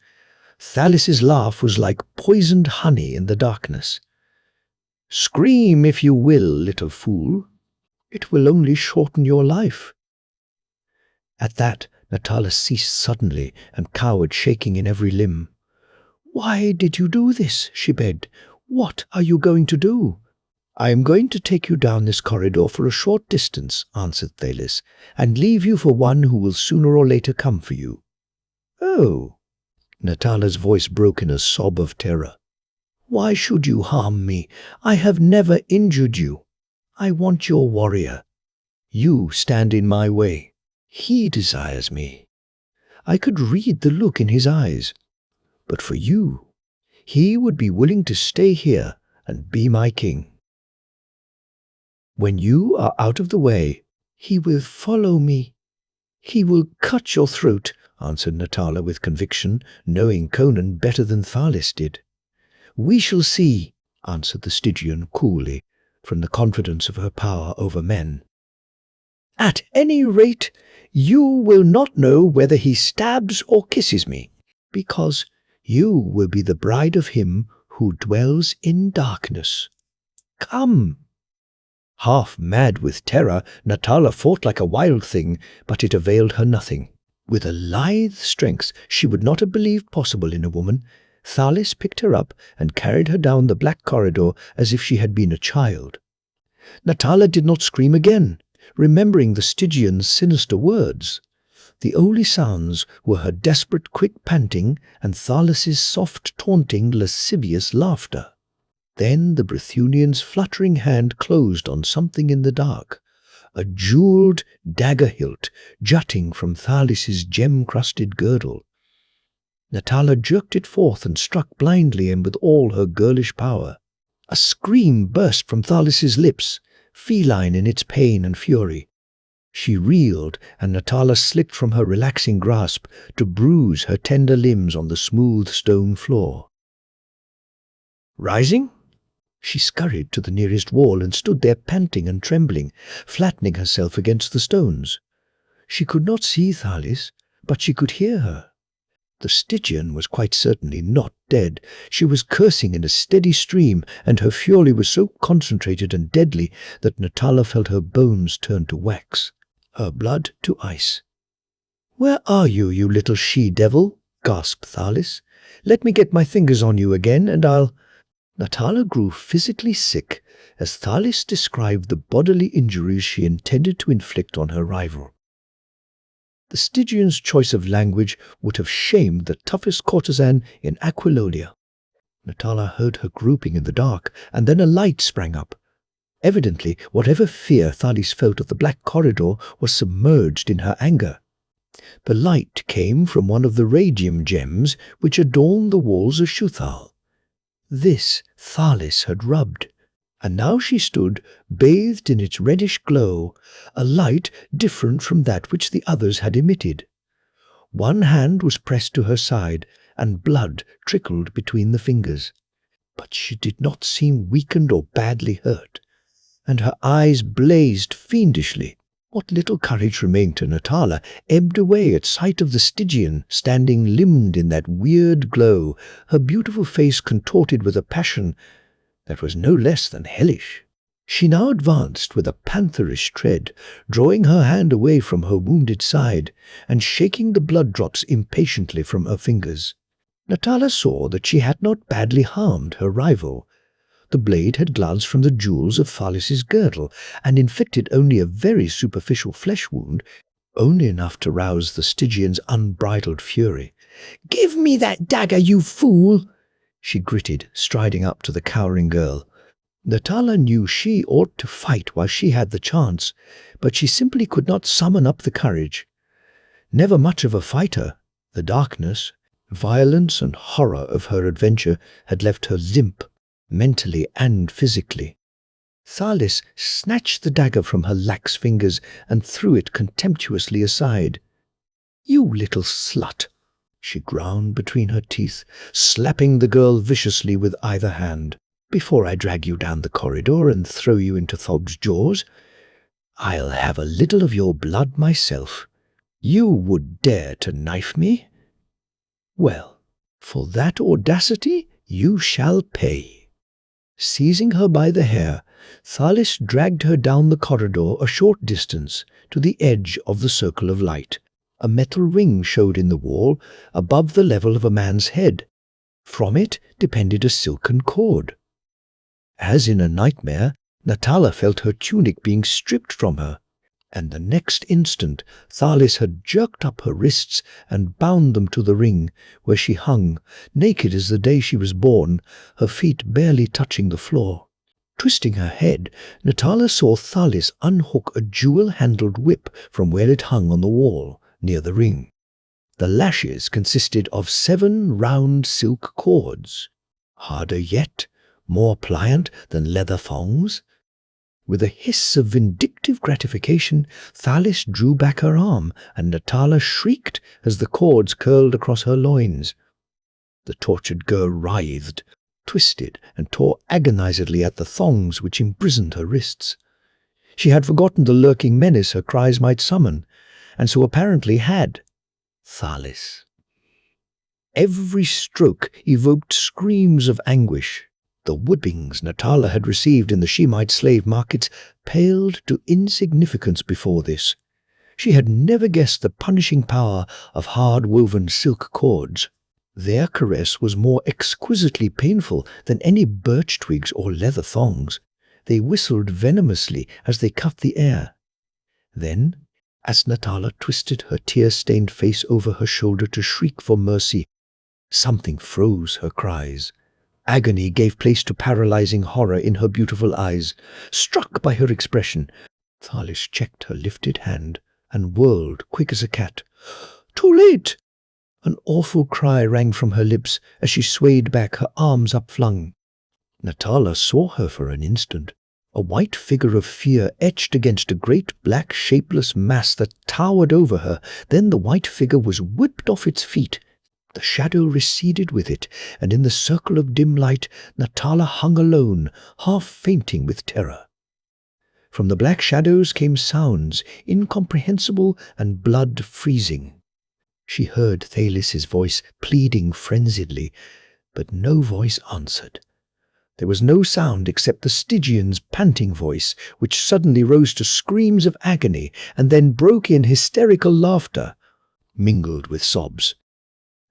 Thalis's laugh was like poisoned honey in the darkness. "Scream if you will, little fool. It will only shorten your life." At that, Natala ceased suddenly and cowered, shaking in every limb. "Why did you do this?" she begged. "What are you going to do?" "I am going to take you down this corridor for a short distance," answered Thalis, "and leave you for one who will sooner or later come for you." "Oh!" Natala's voice broke in a sob of terror. "Why should you harm me? I have never injured you. I want your warrior. You stand in my way. He desires me." I could read the look in his eyes. "But for you, he would be willing to stay here and be my king." "When you are out of the way, he will follow me. He will cut your throat," answered Natala with conviction, knowing Conan better than Thalis did. "We shall see," answered the Stygian coolly, from the confidence of her power over men. "At any rate, you will not know whether he stabs or kisses me, because you will be the bride of him who dwells in darkness. Come." Half mad with terror, Natala fought like a wild thing, but it availed her nothing. With a lithe strength she would not have believed possible in a woman, Thalis picked her up and carried her down the black corridor as if she had been a child. Natala did not scream again, remembering the Stygian's sinister words. The only sounds were her desperate quick panting and Thalis's soft, taunting, lascivious laughter. Then the Brythunian's fluttering hand closed on something in the dark, a jewelled dagger hilt jutting from Thalis's gem-crusted girdle. Natala jerked it forth and struck blindly and with all her girlish power. A scream burst from Thalis's lips, feline in its pain and fury. She reeled, and Natala slipped from her relaxing grasp to bruise her tender limbs on the smooth stone floor. Rising, she scurried to the nearest wall and stood there panting and trembling, flattening herself against the stones. She could not see Thalis, but she could hear her. The Stygian was quite certainly not dead. She was cursing in a steady stream, and her fury was so concentrated and deadly that Natala felt her bones turn to wax, her blood to ice. "Where are you, you little she-devil?" gasped Thalis. "Let me get my fingers on you again, and I'll—" Natala grew physically sick as Thalis described the bodily injuries she intended to inflict on her rival. The Stygian's choice of language would have shamed the toughest courtesan in Aquilonia. Natala heard her groping in the dark, and then a light sprang up. Evidently, whatever fear Thalis felt of the black corridor was submerged in her anger. The light came from one of the radium gems which adorned the walls of Shuthal. This Thalis had rubbed, and now she stood, bathed in its reddish glow, a light different from that which the others had emitted. One hand was pressed to her side, and blood trickled between the fingers. But she did not seem weakened or badly hurt, and her eyes blazed fiendishly. What little courage remained to Natala ebbed away at sight of the Stygian standing limbed in that weird glow, her beautiful face contorted with a passion that was no less than hellish. She now advanced with a pantherish tread, drawing her hand away from her wounded side, and shaking the blood drops impatiently from her fingers. Natala saw that she had not badly harmed her rival. The blade had glanced from the jewels of Thalis's girdle, and inflicted only a very superficial flesh wound, only enough to rouse the Stygian's unbridled fury. "Give me that dagger, you fool!" she gritted, striding up to the cowering girl. Natala knew she ought to fight while she had the chance, but she simply could not summon up the courage. Never much of a fighter, the darkness, violence and horror of her adventure had left her limp, mentally and physically. Thalis snatched the dagger from her lax fingers and threw it contemptuously aside. "You little slut!" she ground between her teeth, slapping the girl viciously with either hand. "Before I drag you down the corridor and throw you into Thob's jaws, I'll have a little of your blood myself. You would dare to knife me? Well, for that audacity you shall pay." Seizing her by the hair, Thalis dragged her down the corridor a short distance to the edge of the circle of light. A metal ring showed in the wall above the level of a man's head. From it depended a silken cord. As in a nightmare, Natala felt her tunic being stripped from her, and the next instant Thalis had jerked up her wrists and bound them to the ring, where she hung, naked as the day she was born, her feet barely touching the floor. Twisting her head, Natala saw Thalis unhook a jewel-handled whip from where it hung on the wall, near the ring. The lashes consisted of 7 round silk cords, harder yet, more pliant than leather thongs. With a hiss of vindictive gratification, Thalis drew back her arm, and Natala shrieked as the cords curled across her loins. The tortured girl writhed, twisted, and tore agonizedly at the thongs which imprisoned her wrists. She had forgotten the lurking menace her cries might summon, and so apparently had Thalis. Every stroke evoked screams of anguish. The whippings Natala had received in the Shemite slave markets paled to insignificance before this. She had never guessed the punishing power of hard-woven silk cords. Their caress was more exquisitely painful than any birch twigs or leather thongs. They whistled venomously as they cut the air. Then, as Natala twisted her tear-stained face over her shoulder to shriek for mercy, something froze her cries. Agony gave place to paralyzing horror in her beautiful eyes. Struck by her expression, Thalis checked her lifted hand and whirled quick as a cat. "Too late!" An awful cry rang from her lips as she swayed back, her arms upflung. Natala saw her for an instant, a white figure of fear etched against a great black shapeless mass that towered over her. Then the white figure was whipped off its feet. The shadow receded with it, and in the circle of dim light, Natala hung alone, half fainting with terror. From the black shadows came sounds, incomprehensible and blood-freezing. She heard Thalis's voice pleading frenziedly, but no voice answered. There was no sound except the Stygian's panting voice, which suddenly rose to screams of agony and then broke in hysterical laughter, mingled with sobs.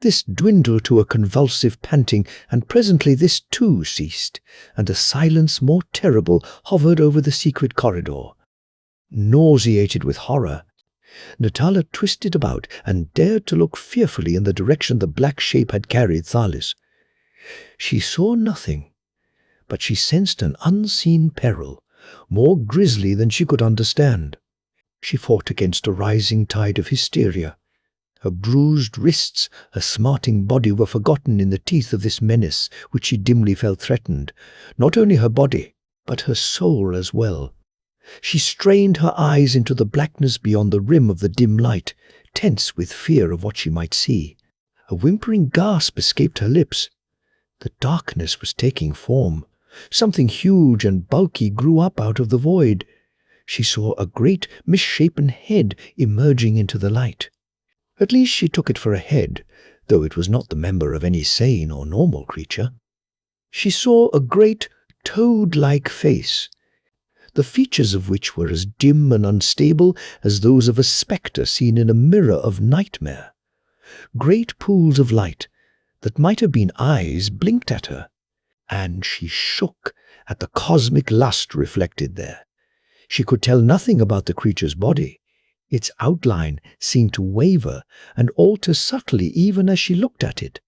This dwindled to a convulsive panting, and presently this too ceased, and a silence more terrible hovered over the secret corridor. Nauseated with horror, Natala twisted about and dared to look fearfully in the direction the black shape had carried Thalis. She saw nothing, but she sensed an unseen peril, more grisly than she could understand. She fought against a rising tide of hysteria. Her bruised wrists, her smarting body were forgotten in the teeth of this menace which she dimly felt threatened, not only her body, but her soul as well. She strained her eyes into the blackness beyond the rim of the dim light, tense with fear of what she might see. A whimpering gasp escaped her lips. The darkness was taking form. Something huge and bulky grew up out of the void. She saw a great misshapen head emerging into the light. At least she took it for a head, though it was not the member of any sane or normal creature. She saw a great toad-like face, the features of which were as dim and unstable as those of a spectre seen in a mirror of nightmare. Great pools of light that might have been eyes blinked at her, and she shook at the cosmic lust reflected there. She could tell nothing about the creature's body. Its outline seemed to waver and alter subtly even as she looked at it,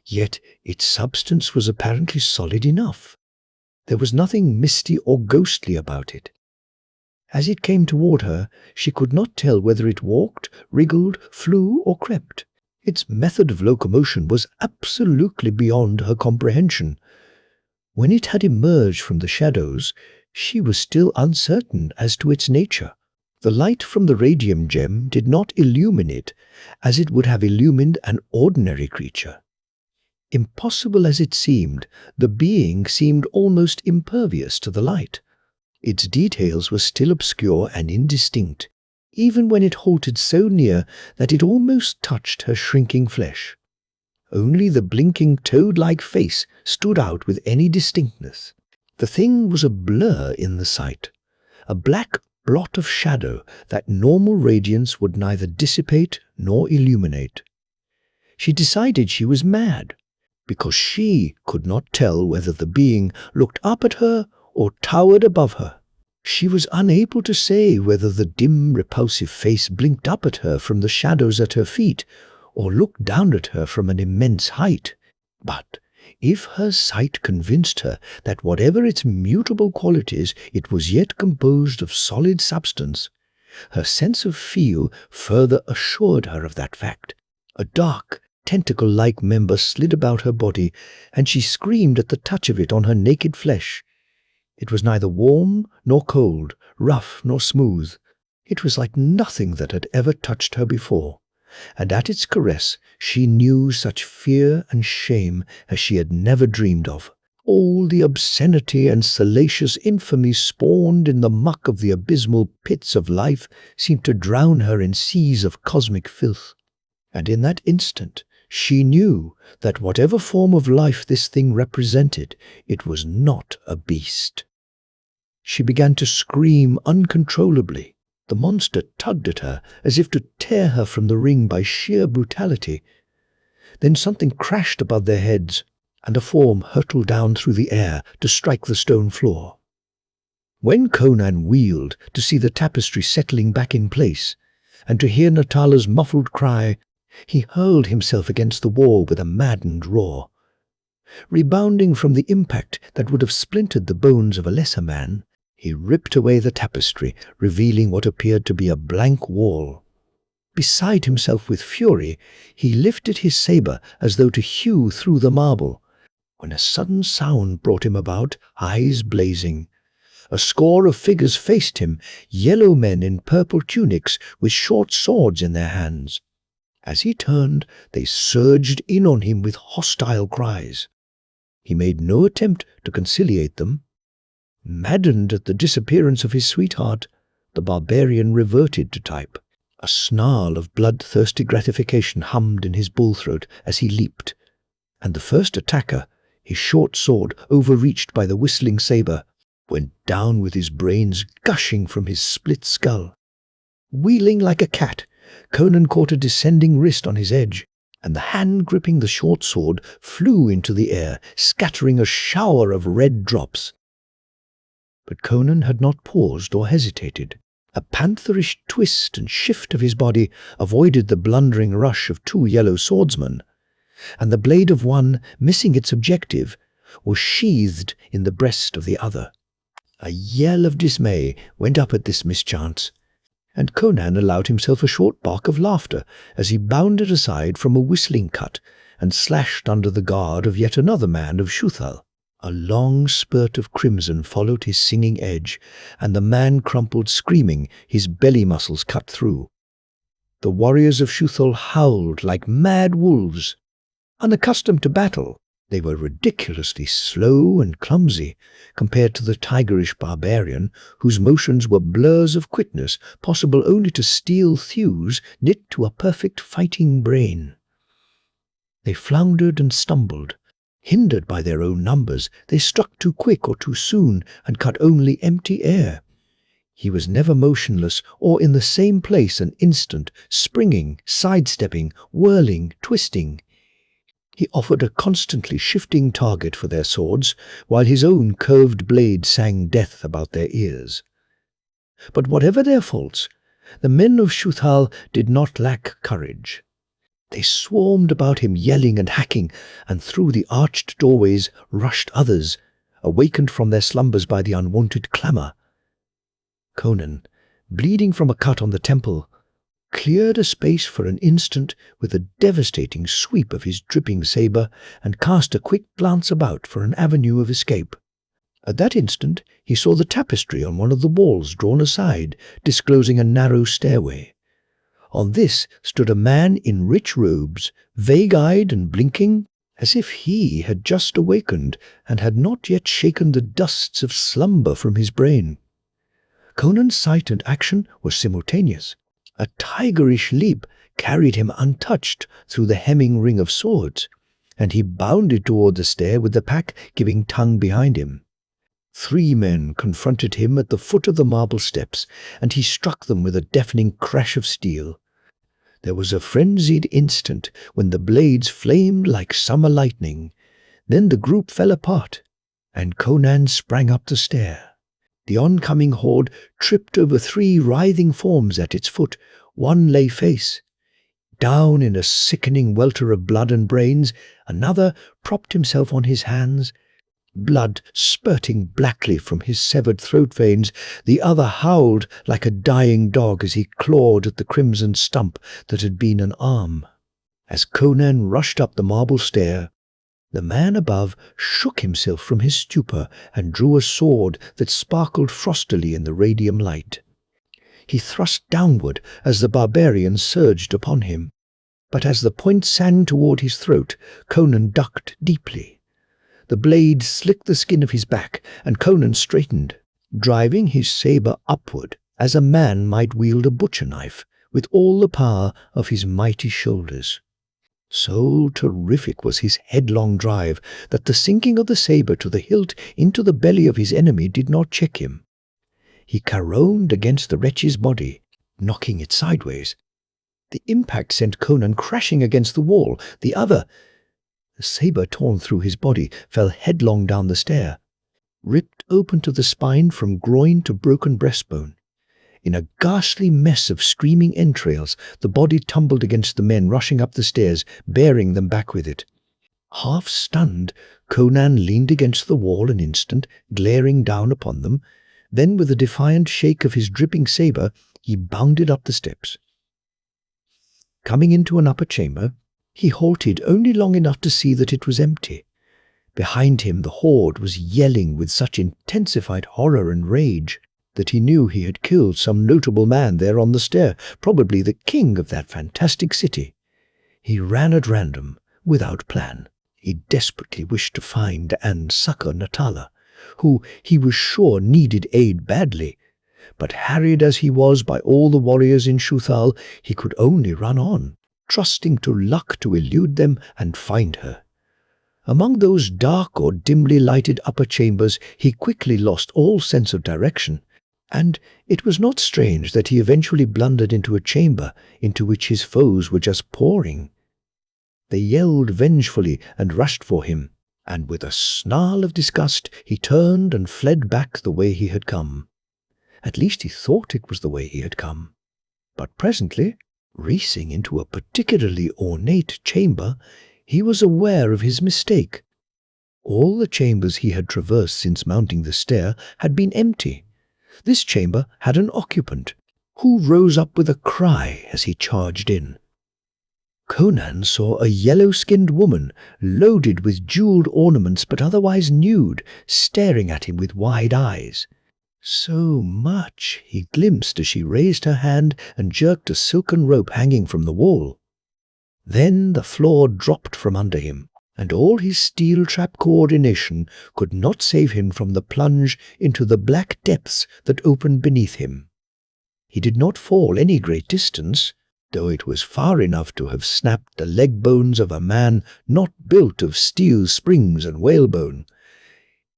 yet its substance was apparently solid enough. There was nothing misty or ghostly about it. As it came toward her, she could not tell whether it walked, wriggled, flew, or crept. Its method of locomotion was absolutely beyond her comprehension. When it had emerged from the shadows, she was still uncertain as to its nature. The light from the radium gem did not illumine it as it would have illumined an ordinary creature. Impossible as it seemed, the being seemed almost impervious to the light. Its details were still obscure and indistinct, even when it halted so near that it almost touched her shrinking flesh. Only the blinking toad-like face stood out with any distinctness. The thing was a blur in the sight, a black blot of shadow that normal radiance would neither dissipate nor illuminate. She decided she was mad, because she could not tell whether the being looked up at her or towered above her. She was unable to say whether the dim, repulsive face blinked up at her from the shadows at her feet or looked down at her from an immense height. But if her sight convinced her that whatever its mutable qualities, it was yet composed of solid substance, her sense of feel further assured her of that fact. A dark, tentacle-like member slid about her body, and she screamed at the touch of it on her naked flesh. It was neither warm nor cold, rough nor smooth. It was like nothing that had ever touched her before, and at its caress she knew such fear and shame as she had never dreamed of. All the obscenity and salacious infamy spawned in the muck of the abysmal pits of life seemed to drown her in seas of cosmic filth. And in that instant she knew that whatever form of life this thing represented, it was not a beast. She began to scream uncontrollably. The monster tugged at her as if to tear her from the ring by sheer brutality. Then something crashed above their heads, and a form hurtled down through the air to strike the stone floor. When Conan wheeled to see the tapestry settling back in place, and to hear Natala's muffled cry, he hurled himself against the wall with a maddened roar. Rebounding from the impact that would have splintered the bones of a lesser man, he ripped away the tapestry, revealing what appeared to be a blank wall. Beside himself with fury, he lifted his saber as though to hew through the marble, when a sudden sound brought him about, eyes blazing. A score of figures faced him, yellow men in purple tunics with short swords in their hands. As he turned, they surged in on him with hostile cries. He made no attempt to conciliate them. Maddened at the disappearance of his sweetheart, the barbarian reverted to type. A snarl of bloodthirsty gratification hummed in his bull-throat as he leaped, and the first attacker, his short sword overreached by the whistling saber, went down with his brains gushing from his split skull. Wheeling like a cat, Conan caught a descending wrist on his edge, and the hand gripping the short sword flew into the air, scattering a shower of red drops. But Conan had not paused or hesitated. A pantherish twist and shift of his body avoided the blundering rush of two yellow swordsmen, and the blade of one, missing its objective, was sheathed in the breast of the other. A yell of dismay went up at this mischance, and Conan allowed himself a short bark of laughter as he bounded aside from a whistling cut and slashed under the guard of yet another man of Shuthal. A long spurt of crimson followed his singing edge, and the man crumpled screaming, his belly muscles cut through. The warriors of Shuthal howled like mad wolves. Unaccustomed to battle, they were ridiculously slow and clumsy compared to the tigerish barbarian, whose motions were blurs of quickness possible only to steel thews knit to a perfect fighting brain. They floundered and stumbled. Hindered by their own numbers, they struck too quick or too soon and cut only empty air. He was never motionless or in the same place an instant, springing, sidestepping, whirling, twisting. He offered a constantly shifting target for their swords, while his own curved blade sang death about their ears. But whatever their faults, the men of Shuthal did not lack courage. They swarmed about him, yelling and hacking, and through the arched doorways rushed others, awakened from their slumbers by the unwonted clamour. Conan, bleeding from a cut on the temple, cleared a space for an instant with a devastating sweep of his dripping saber and cast a quick glance about for an avenue of escape. At that instant he saw the tapestry on one of the walls drawn aside, disclosing a narrow stairway. On this stood a man in rich robes, vague-eyed and blinking, as if he had just awakened and had not yet shaken the dusts of slumber from his brain. Conan's sight and action were simultaneous. A tigerish leap carried him untouched through the hemming ring of swords, and he bounded toward the stair with the pack giving tongue behind him. 3 men confronted him at the foot of the marble steps, and he struck them with a deafening crash of steel. There was a frenzied instant when the blades flamed like summer lightning. Then the group fell apart, and Conan sprang up the stair. The oncoming horde tripped over 3 writhing forms at its foot. One lay face down in a sickening welter of blood and brains. Another propped himself on his hands, blood spurting blackly from his severed throat veins. The other howled like a dying dog as he clawed at the crimson stump that had been an arm. As Conan rushed up the marble stair, the man above shook himself from his stupor and drew a sword that sparkled frostily in the radium light. He thrust downward as the barbarian surged upon him, but as the point sang toward his throat, Conan ducked deeply. The blade slicked the skin of his back, and Conan straightened, driving his saber upward as a man might wield a butcher knife with all the power of his mighty shoulders. So terrific was his headlong drive that the sinking of the saber to the hilt into the belly of his enemy did not check him. He caromed against the wretch's body, knocking it sideways. The impact sent Conan crashing against the wall. The saber torn through his body, fell headlong down the stair, ripped open to the spine from groin to broken breastbone. In a ghastly mess of screaming entrails, the body tumbled against the men rushing up the stairs, bearing them back with it. Half stunned, Conan leaned against the wall an instant, glaring down upon them. Then, with a defiant shake of his dripping saber, he bounded up the steps. Coming into an upper chamber, he halted only long enough to see that it was empty. Behind him the horde was yelling with such intensified horror and rage that he knew he had killed some notable man there on the stair, probably the king of that fantastic city. He ran at random, without plan. He desperately wished to find and succor Natala, who he was sure needed aid badly. But harried as he was by all the warriors in Shuthal, he could only run on, trusting to luck to elude them and find her. Among those dark or dimly lighted upper chambers, he quickly lost all sense of direction, and it was not strange that he eventually blundered into a chamber into which his foes were just pouring. They yelled vengefully and rushed for him, and with a snarl of disgust he turned and fled back the way he had come. At least he thought it was the way he had come. But presently, racing into a particularly ornate chamber, he was aware of his mistake. All the chambers he had traversed since mounting the stair had been empty. This chamber had an occupant, who rose up with a cry as he charged in. Conan saw a yellow-skinned woman, loaded with jeweled ornaments but otherwise nude, staring at him with wide eyes. So much he glimpsed as she raised her hand and jerked a silken rope hanging from the wall. Then the floor dropped from under him, and all his steel-trap coordination could not save him from the plunge into the black depths that opened beneath him. He did not fall any great distance, though it was far enough to have snapped the leg bones of a man not built of steel springs and whalebone.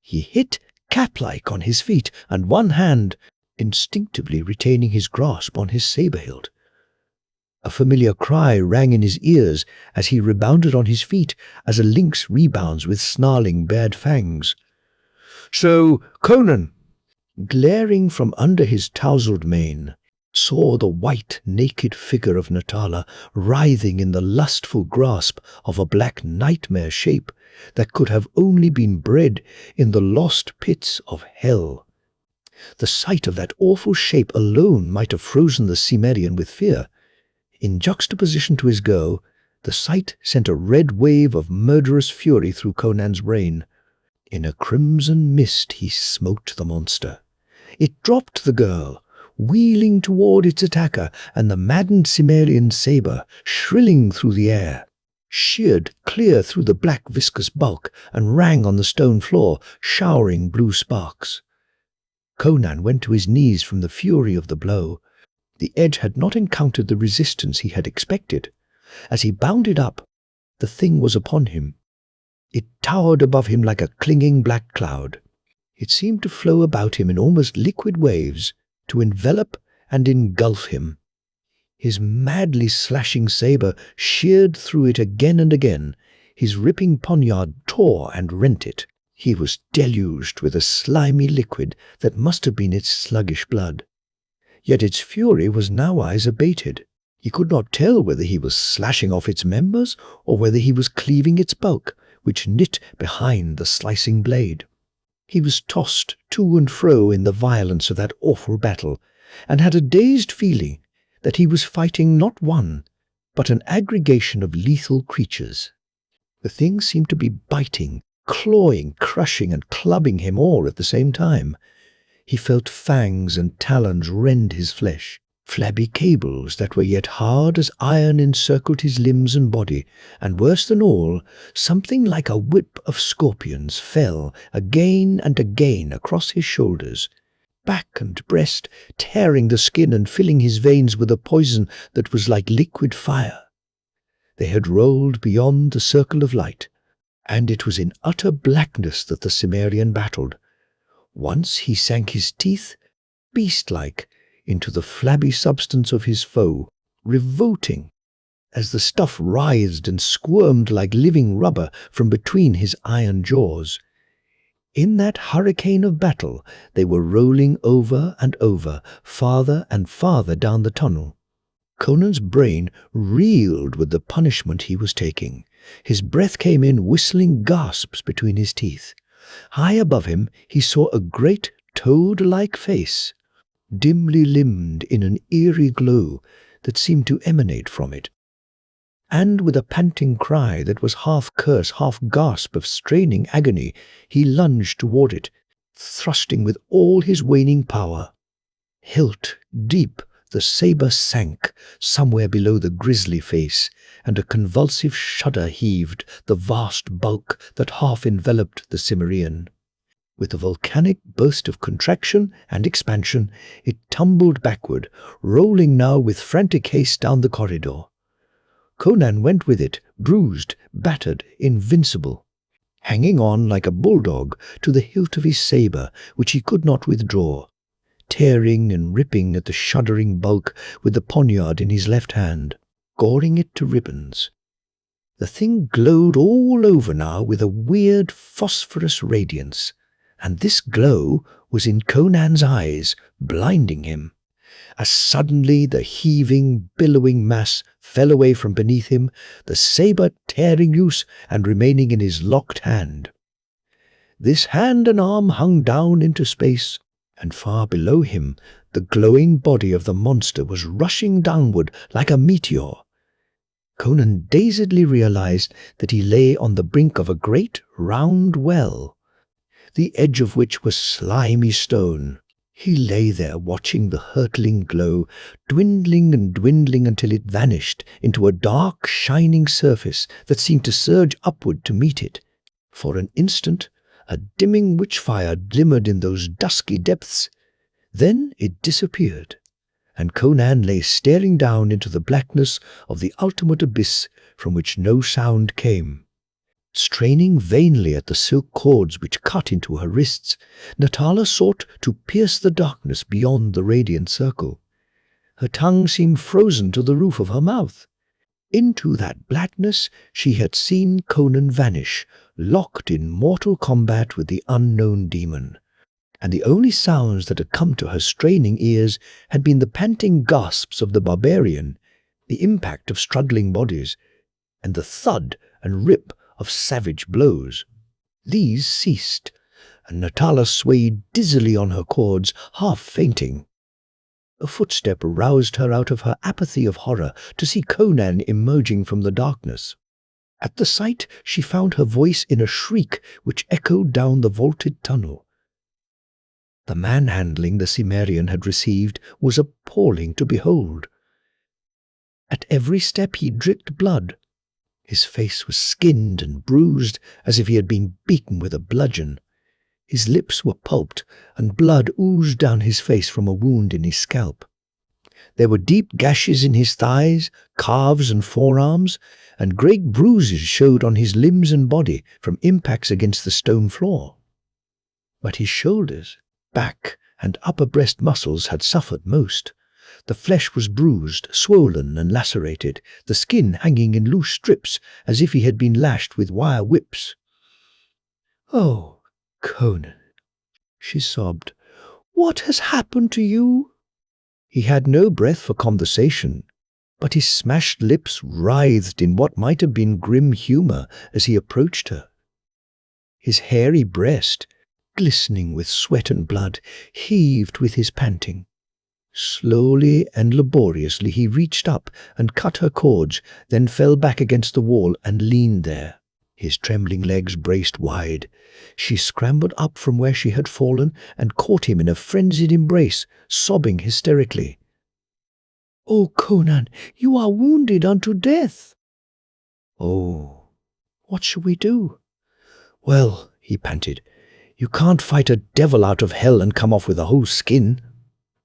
He hit cat-like on his feet, and one hand instinctively retaining his grasp on his saber hilt. A familiar cry rang in his ears as he rebounded on his feet, as a lynx rebounds with snarling bared fangs. "So, Conan," glaring from under his tousled mane, saw the white, naked figure of Natala writhing in the lustful grasp of a black nightmare shape that could have only been bred in the lost pits of hell. The sight of that awful shape alone might have frozen the Cimmerian with fear. In juxtaposition to his girl, the sight sent a red wave of murderous fury through Conan's brain. In a crimson mist he smote the monster. It dropped the girl, wheeling toward its attacker, and the maddened Cimmerian saber, shrilling through the air, sheared clear through the black viscous bulk and rang on the stone floor, showering blue sparks. Conan went to his knees from the fury of the blow. The edge had not encountered the resistance he had expected. As he bounded up, the thing was upon him. It towered above him like a clinging black cloud. It seemed to flow about him in almost liquid waves, to envelop and engulf him. His madly slashing saber sheared through it again and again. His ripping poniard tore and rent it. He was deluged with a slimy liquid that must have been its sluggish blood. Yet its fury was nowise abated. He could not tell whether he was slashing off its members or whether he was cleaving its bulk, which knit behind the slicing blade. He was tossed to and fro in the violence of that awful battle, and had a dazed feeling that he was fighting not one, but an aggregation of lethal creatures. The thing seemed to be biting, clawing, crushing, and clubbing him all at the same time. He felt fangs and talons rend his flesh. Flabby cables that were yet hard as iron encircled his limbs and body, and worse than all, something like a whip of scorpions fell again and again across his shoulders, back and breast, tearing the skin and filling his veins with a poison that was like liquid fire. They had rolled beyond the circle of light, and it was in utter blackness that the Cimmerian battled. Once he sank his teeth, beast-like, into the flabby substance of his foe, revolting, as the stuff writhed and squirmed like living rubber from between his iron jaws. In that hurricane of battle, they were rolling over and over, farther and farther down the tunnel. Conan's brain reeled with the punishment he was taking. His breath came in whistling gasps between his teeth. High above him he saw a great toad-like face, dimly limned in an eerie glow that seemed to emanate from it. And with a panting cry that was half curse, half gasp of straining agony, he lunged toward it, thrusting with all his waning power. Hilt deep, the saber sank somewhere below the grisly face, and a convulsive shudder heaved the vast bulk that half enveloped the Cimmerian. With a volcanic burst of contraction and expansion, it tumbled backward, rolling now with frantic haste down the corridor. Conan went with it, bruised, battered, invincible, hanging on like a bulldog to the hilt of his saber, which he could not withdraw, tearing and ripping at the shuddering bulk with the poniard in his left hand, goring it to ribbons. The thing glowed all over now with a weird phosphorus radiance, and this glow was in Conan's eyes, blinding him. As suddenly the heaving, billowing mass fell away from beneath him, the saber tearing loose and remaining in his locked hand. This hand and arm hung down into space, and far below him the glowing body of the monster was rushing downward like a meteor. Conan dazedly realized that he lay on the brink of a great round well, the edge of which was slimy stone. He lay there watching the hurtling glow, dwindling and dwindling until it vanished into a dark, shining surface that seemed to surge upward to meet it. For an instant, a dimming witch-fire glimmered in those dusky depths. Then it disappeared, and Conan lay staring down into the blackness of the ultimate abyss from which no sound came. Straining vainly at the silk cords which cut into her wrists, Natala sought to pierce the darkness beyond the radiant circle. Her tongue seemed frozen to the roof of her mouth. Into that blackness she had seen Conan vanish, locked in mortal combat with the unknown demon. And the only sounds that had come to her straining ears had been the panting gasps of the barbarian, the impact of struggling bodies, and the thud and rip of savage blows. These ceased, and Natala swayed dizzily on her cords, half fainting. A footstep roused her out of her apathy of horror to see Conan emerging from the darkness. At the sight she found her voice in a shriek which echoed down the vaulted tunnel. The manhandling the Cimmerian had received was appalling to behold. At every step he dripped blood. His face was skinned and bruised as if he had been beaten with a bludgeon. His lips were pulped, and blood oozed down his face from a wound in his scalp. There were deep gashes in his thighs, calves and forearms, and great bruises showed on his limbs and body from impacts against the stone floor. But his shoulders, back, and upper breast muscles had suffered most. The flesh was bruised, swollen, and lacerated, the skin hanging in loose strips as if he had been lashed with wire whips. "Oh, Conan," she sobbed, "what has happened to you?" He had no breath for conversation, but his smashed lips writhed in what might have been grim humor as he approached her. His hairy breast, glistening with sweat and blood, heaved with his panting. Slowly and laboriously he reached up and cut her cords, then fell back against the wall and leaned there, his trembling legs braced wide. She scrambled up from where she had fallen and caught him in a frenzied embrace, sobbing hysterically. "Oh, Conan, you are wounded unto death." "Oh, what shall we do?" "Well," he panted, "you can't fight a devil out of hell and come off with a whole skin."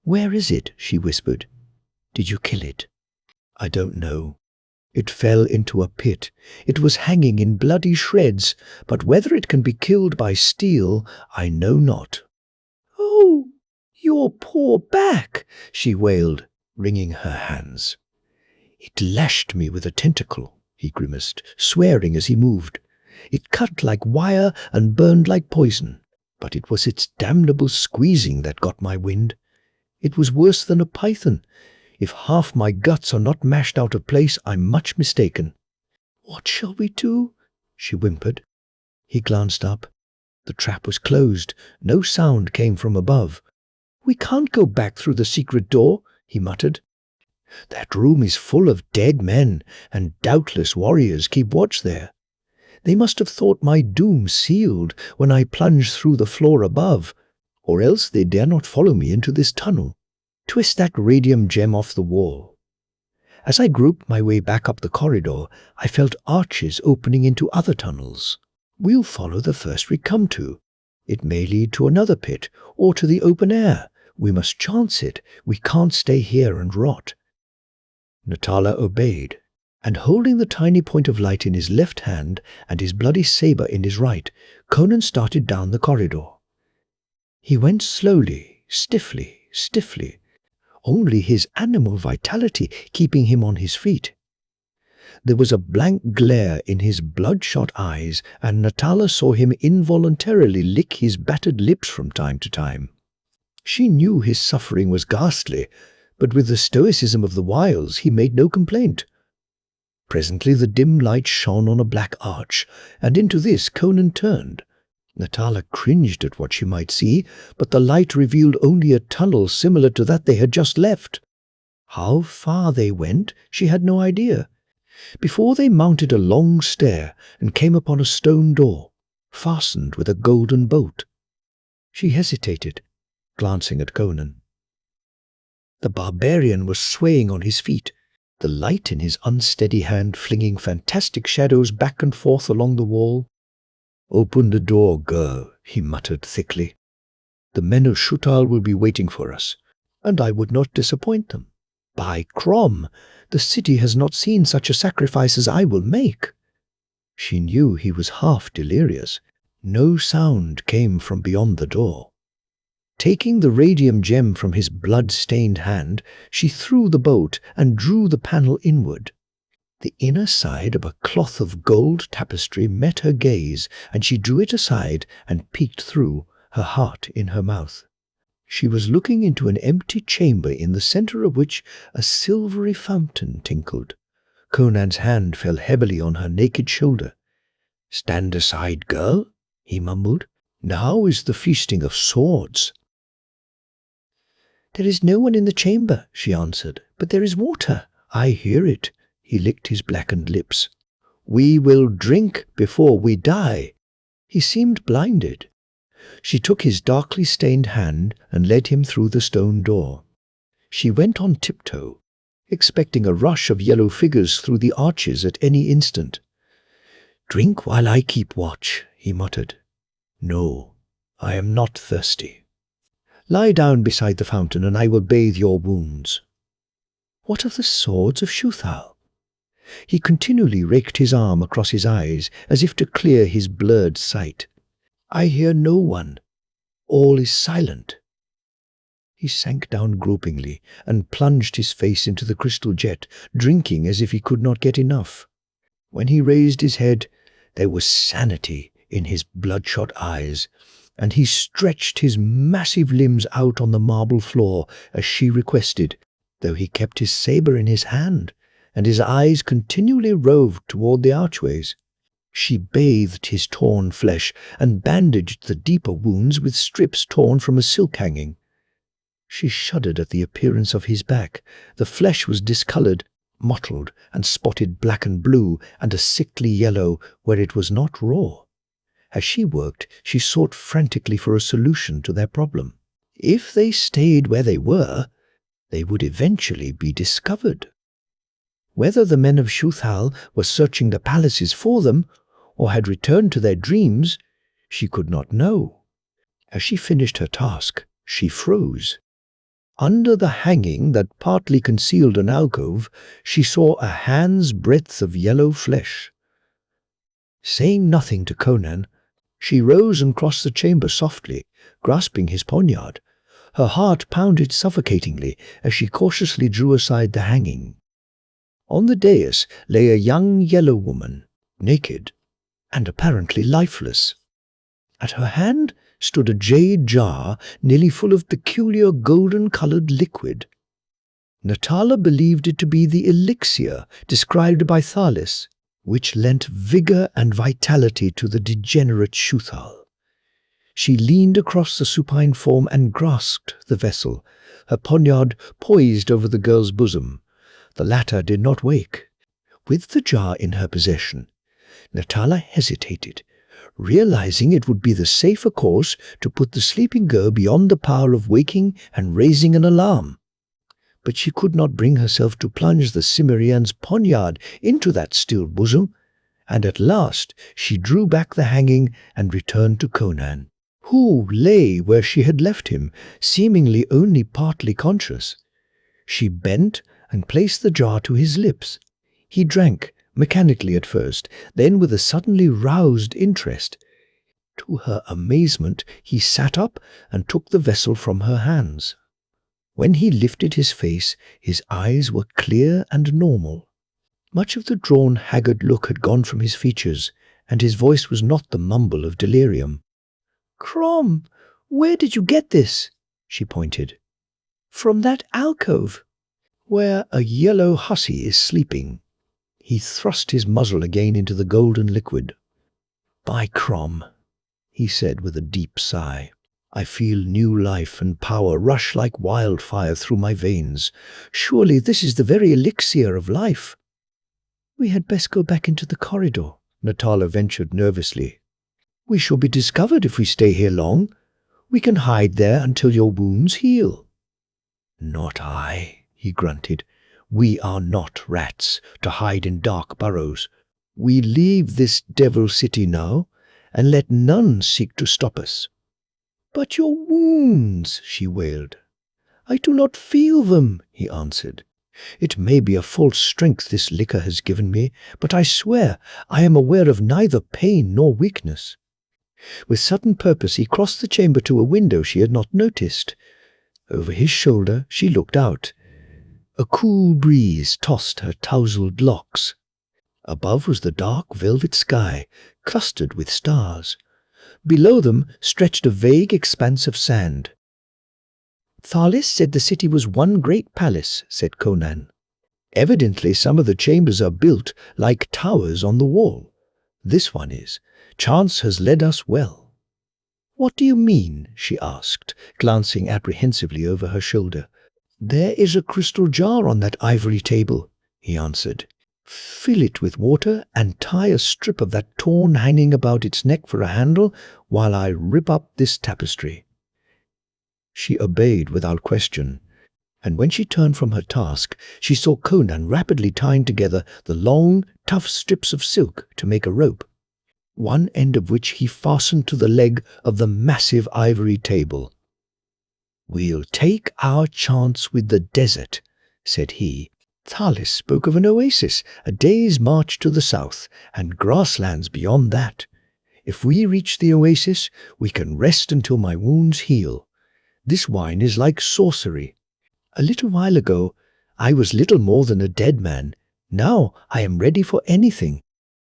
"Where is it?" she whispered. "Did you kill it?" "I don't know. It fell into a pit. It was hanging in bloody shreds, but whether it can be killed by steel, I know not." "Oh, your poor back," she wailed, wringing her hands. "It lashed me with a tentacle," he grimaced, swearing as he moved. "It cut like wire and burned like poison, but it was its damnable squeezing that got my wind. It was worse than a python. If half my guts are not mashed out of place, I'm much mistaken." "What shall we do?" she whimpered. He glanced up. The trap was closed. No sound came from above. "We can't go back through the secret door," he muttered. "That room is full of dead men, and doubtless warriors keep watch there. They must have thought my doom sealed when I plunged through the floor above, or else they dare not follow me into this tunnel. Twist that radium gem off the wall." As I groped my way back up the corridor, I felt arches opening into other tunnels. "We'll follow the first we come to. It may lead to another pit, or to the open air. We must chance it. We can't stay here and rot." Natala obeyed, and holding the tiny point of light in his left hand and his bloody saber in his right, Conan started down the corridor. He went slowly, stiffly, only his animal vitality keeping him on his feet. There was a blank glare in his bloodshot eyes, and Natala saw him involuntarily lick his battered lips from time to time. She knew his suffering was ghastly, but with the stoicism of the wilds he made no complaint. Presently the dim light shone on a black arch, and into this Conan turned. Natala cringed at what she might see, but the light revealed only a tunnel similar to that they had just left. How far they went, she had no idea. Before they mounted a long stair and came upon a stone door, fastened with a golden bolt. She hesitated, glancing at Conan. The barbarian was swaying on his feet, the light in his unsteady hand flinging fantastic shadows back and forth along the wall. "Open the door, girl," he muttered thickly. "The men of Shutal will be waiting for us, and I would not disappoint them. By Crom, the city has not seen such a sacrifice as I will make." She knew he was half delirious. No sound came from beyond the door. Taking the radium gem from his blood-stained hand, she threw the bolt and drew the panel inward. The inner side of a cloth of gold tapestry met her gaze, and she drew it aside and peeked through, her heart in her mouth. She was looking into an empty chamber in the center of which a silvery fountain tinkled. Conan's hand fell heavily on her naked shoulder. "Stand aside, girl," he mumbled. "Now is the feasting of swords." "There is no one in the chamber," she answered, "but there is water." "I hear it." He licked his blackened lips. "We will drink before we die." He seemed blinded. She took his darkly stained hand and led him through the stone door. She went on tiptoe, expecting a rush of yellow figures through the arches at any instant. "Drink while I keep watch," he muttered. "No, I am not thirsty. Lie down beside the fountain, and I will bathe your wounds. What of the swords of Shuthal? He continually raked his arm across his eyes, as if to clear his blurred sight. I hear no one. All is silent. He sank down gropingly and plunged his face into the crystal jet, drinking as if he could not get enough. When he raised his head, there was sanity in his bloodshot eyes, and he stretched his massive limbs out on the marble floor as she requested, though he kept his saber in his hand, and his eyes continually roved toward the archways. She bathed his torn flesh and bandaged the deeper wounds with strips torn from a silk hanging. She shuddered at the appearance of his back. The flesh was discolored, mottled, and spotted black and blue, and a sickly yellow where it was not raw. As she worked, she sought frantically for a solution to their problem. If they stayed where they were, they would eventually be discovered. Whether the men of Shuthal were searching the palaces for them, or had returned to their dreams, she could not know. As she finished her task, she froze. Under the hanging that partly concealed an alcove, she saw a hand's breadth of yellow flesh. Saying nothing to Conan, she rose and crossed the chamber softly, grasping his poniard. Her heart pounded suffocatingly as she cautiously drew aside the hanging. On the dais lay a young yellow woman, naked and apparently lifeless. At her hand stood a jade jar nearly full of peculiar golden-colored liquid. Natala believed it to be the elixir described by Thalis, which lent vigor and vitality to the degenerate Shuthal. She leaned across the supine form and grasped the vessel, her poniard poised over the girl's bosom. The latter did not wake. With the jar in her possession, Natala hesitated, realizing it would be the safer course to put the sleeping girl beyond the power of waking and raising an alarm. But she could not bring herself to plunge the Cimmerian's poniard into that still bosom, and at last she drew back the hanging and returned to Conan, who lay where she had left him, seemingly only partly conscious. She bent and placed the jar to his lips. He drank, mechanically at first, then with a suddenly roused interest. To her amazement, he sat up and took the vessel from her hands. When he lifted his face, his eyes were clear and normal. Much of the drawn, haggard look had gone from his features, and his voice was not the mumble of delirium. "Crom, where did you get this?" she pointed. "From that alcove, where a yellow hussy is sleeping." He thrust his muzzle again into the golden liquid. "By Crom," he said with a deep sigh, "I feel new life and power rush like wildfire through my veins. Surely this is the very elixir of life." "We had best go back into the corridor," Natala ventured nervously. "We shall be discovered if we stay here long. We can hide there until your wounds heal." "Not I," he grunted. "We are not rats, to hide in dark burrows. We leave this devil city now, and let none seek to stop us." "But your wounds," she wailed. "I do not feel them," he answered. "It may be a false strength this liquor has given me, but I swear I am aware of neither pain nor weakness." With sudden purpose he crossed the chamber to a window she had not noticed. Over his shoulder she looked out. A cool breeze tossed her tousled locks. Above was the dark velvet sky, clustered with stars. Below them stretched a vague expanse of sand. "Thalis said the city was one great palace," said Conan. "Evidently some of the chambers are built like towers on the wall. This one is. Chance has led us well." "What do you mean?" she asked, glancing apprehensively over her shoulder. "There is a crystal jar on that ivory table," he answered. "Fill it with water and tie a strip of that torn hanging about its neck for a handle while I rip up this tapestry." She obeyed without question, and when she turned from her task, she saw Conan rapidly tying together the long, tough strips of silk to make a rope. one end of which he fastened to the leg of the massive ivory table. "We'll take our chance with the desert," said he. "Thalis spoke of an oasis a day's march to the south, and grasslands beyond that. If we reach the oasis, we can rest until my wounds heal. This wine is like sorcery. A little while ago, I was little more than a dead man. Now I am ready for anything.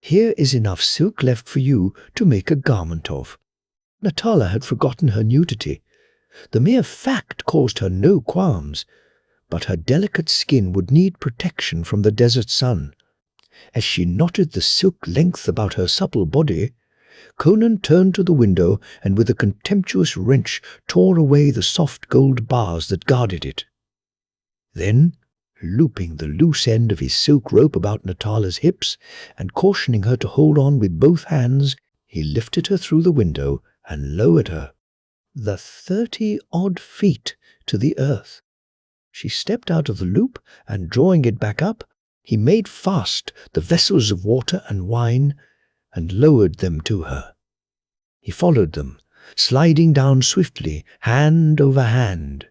Here is enough silk left for you to make a garment of." Natala had forgotten her nudity. The mere fact caused her no qualms, but her delicate skin would need protection from the desert sun. As she knotted the silk length about her supple body, Conan turned to the window and with a contemptuous wrench tore away the soft gold bars that guarded it. Then, looping the loose end of his silk rope about Natala's hips and cautioning her to hold on with both hands, he lifted her through the window and lowered her, the 30-odd feet, to the earth. She stepped out of the loop, and drawing it back up, he made fast the vessels of water and wine and lowered them to her. He followed them, sliding down swiftly, hand over hand.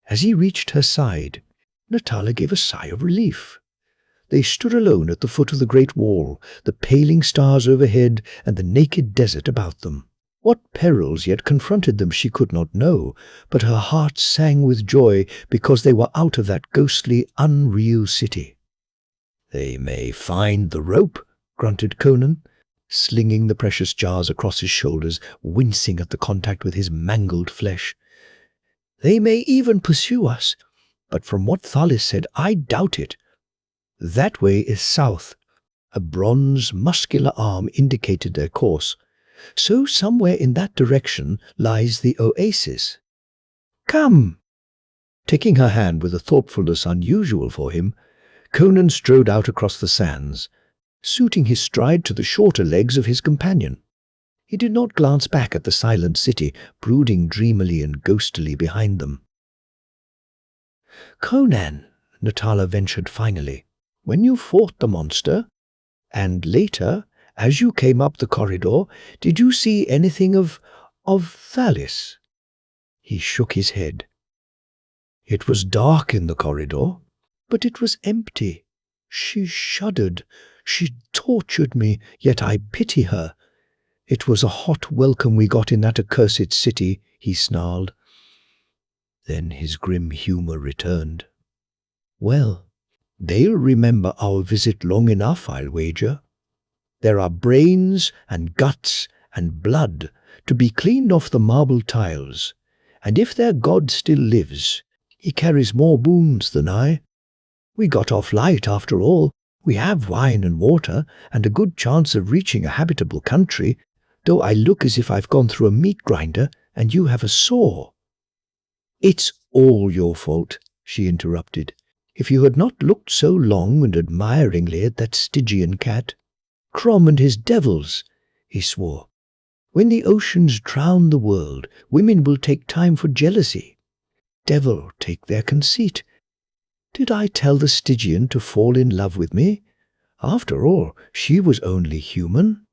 As he reached her side, Natala gave a sigh of relief. They stood alone at the foot of the great wall, the paling stars overhead and the naked desert about them. What perils yet confronted them she could not know, but her heart sang with joy because they were out of that ghostly, unreal city. "They may find the rope," grunted Conan, slinging the precious jars across his shoulders, wincing at the contact with his mangled flesh. "They may even pursue us, but from what Thalis said, I doubt it. That way is south." A bronze, muscular arm indicated their course. "So somewhere in that direction lies the oasis. Come!" Taking her hand with a thoughtfulness unusual for him, Conan strode out across the sands, suiting his stride to the shorter legs of his companion. He did not glance back at the silent city, brooding dreamily and ghostily behind them. "Conan," Natala ventured finally, "when you fought the monster, and later, as you came up the corridor, did you see anything of Thalis?" He shook his head. "It was dark in the corridor, but it was empty. She shuddered. She tortured me, yet I pity her. It was a hot welcome we got in that accursed city," he snarled. Then his grim humor returned. "Well, they'll remember our visit long enough, I'll wager. There are brains and guts and blood to be cleaned off the marble tiles, and if their god still lives, he carries more boons than I. We got off light after all. We have wine and water, and a good chance of reaching a habitable country, though I look as if I've gone through a meat grinder and you have a sore." "It's all your fault," she interrupted. "If you had not looked so long and admiringly at that Stygian cat. Crom and his devils," he swore. "When the oceans drown the world, women will take time for jealousy. Devil take their conceit. Did I tell the Stygian to fall in love with me? After all, she was only human."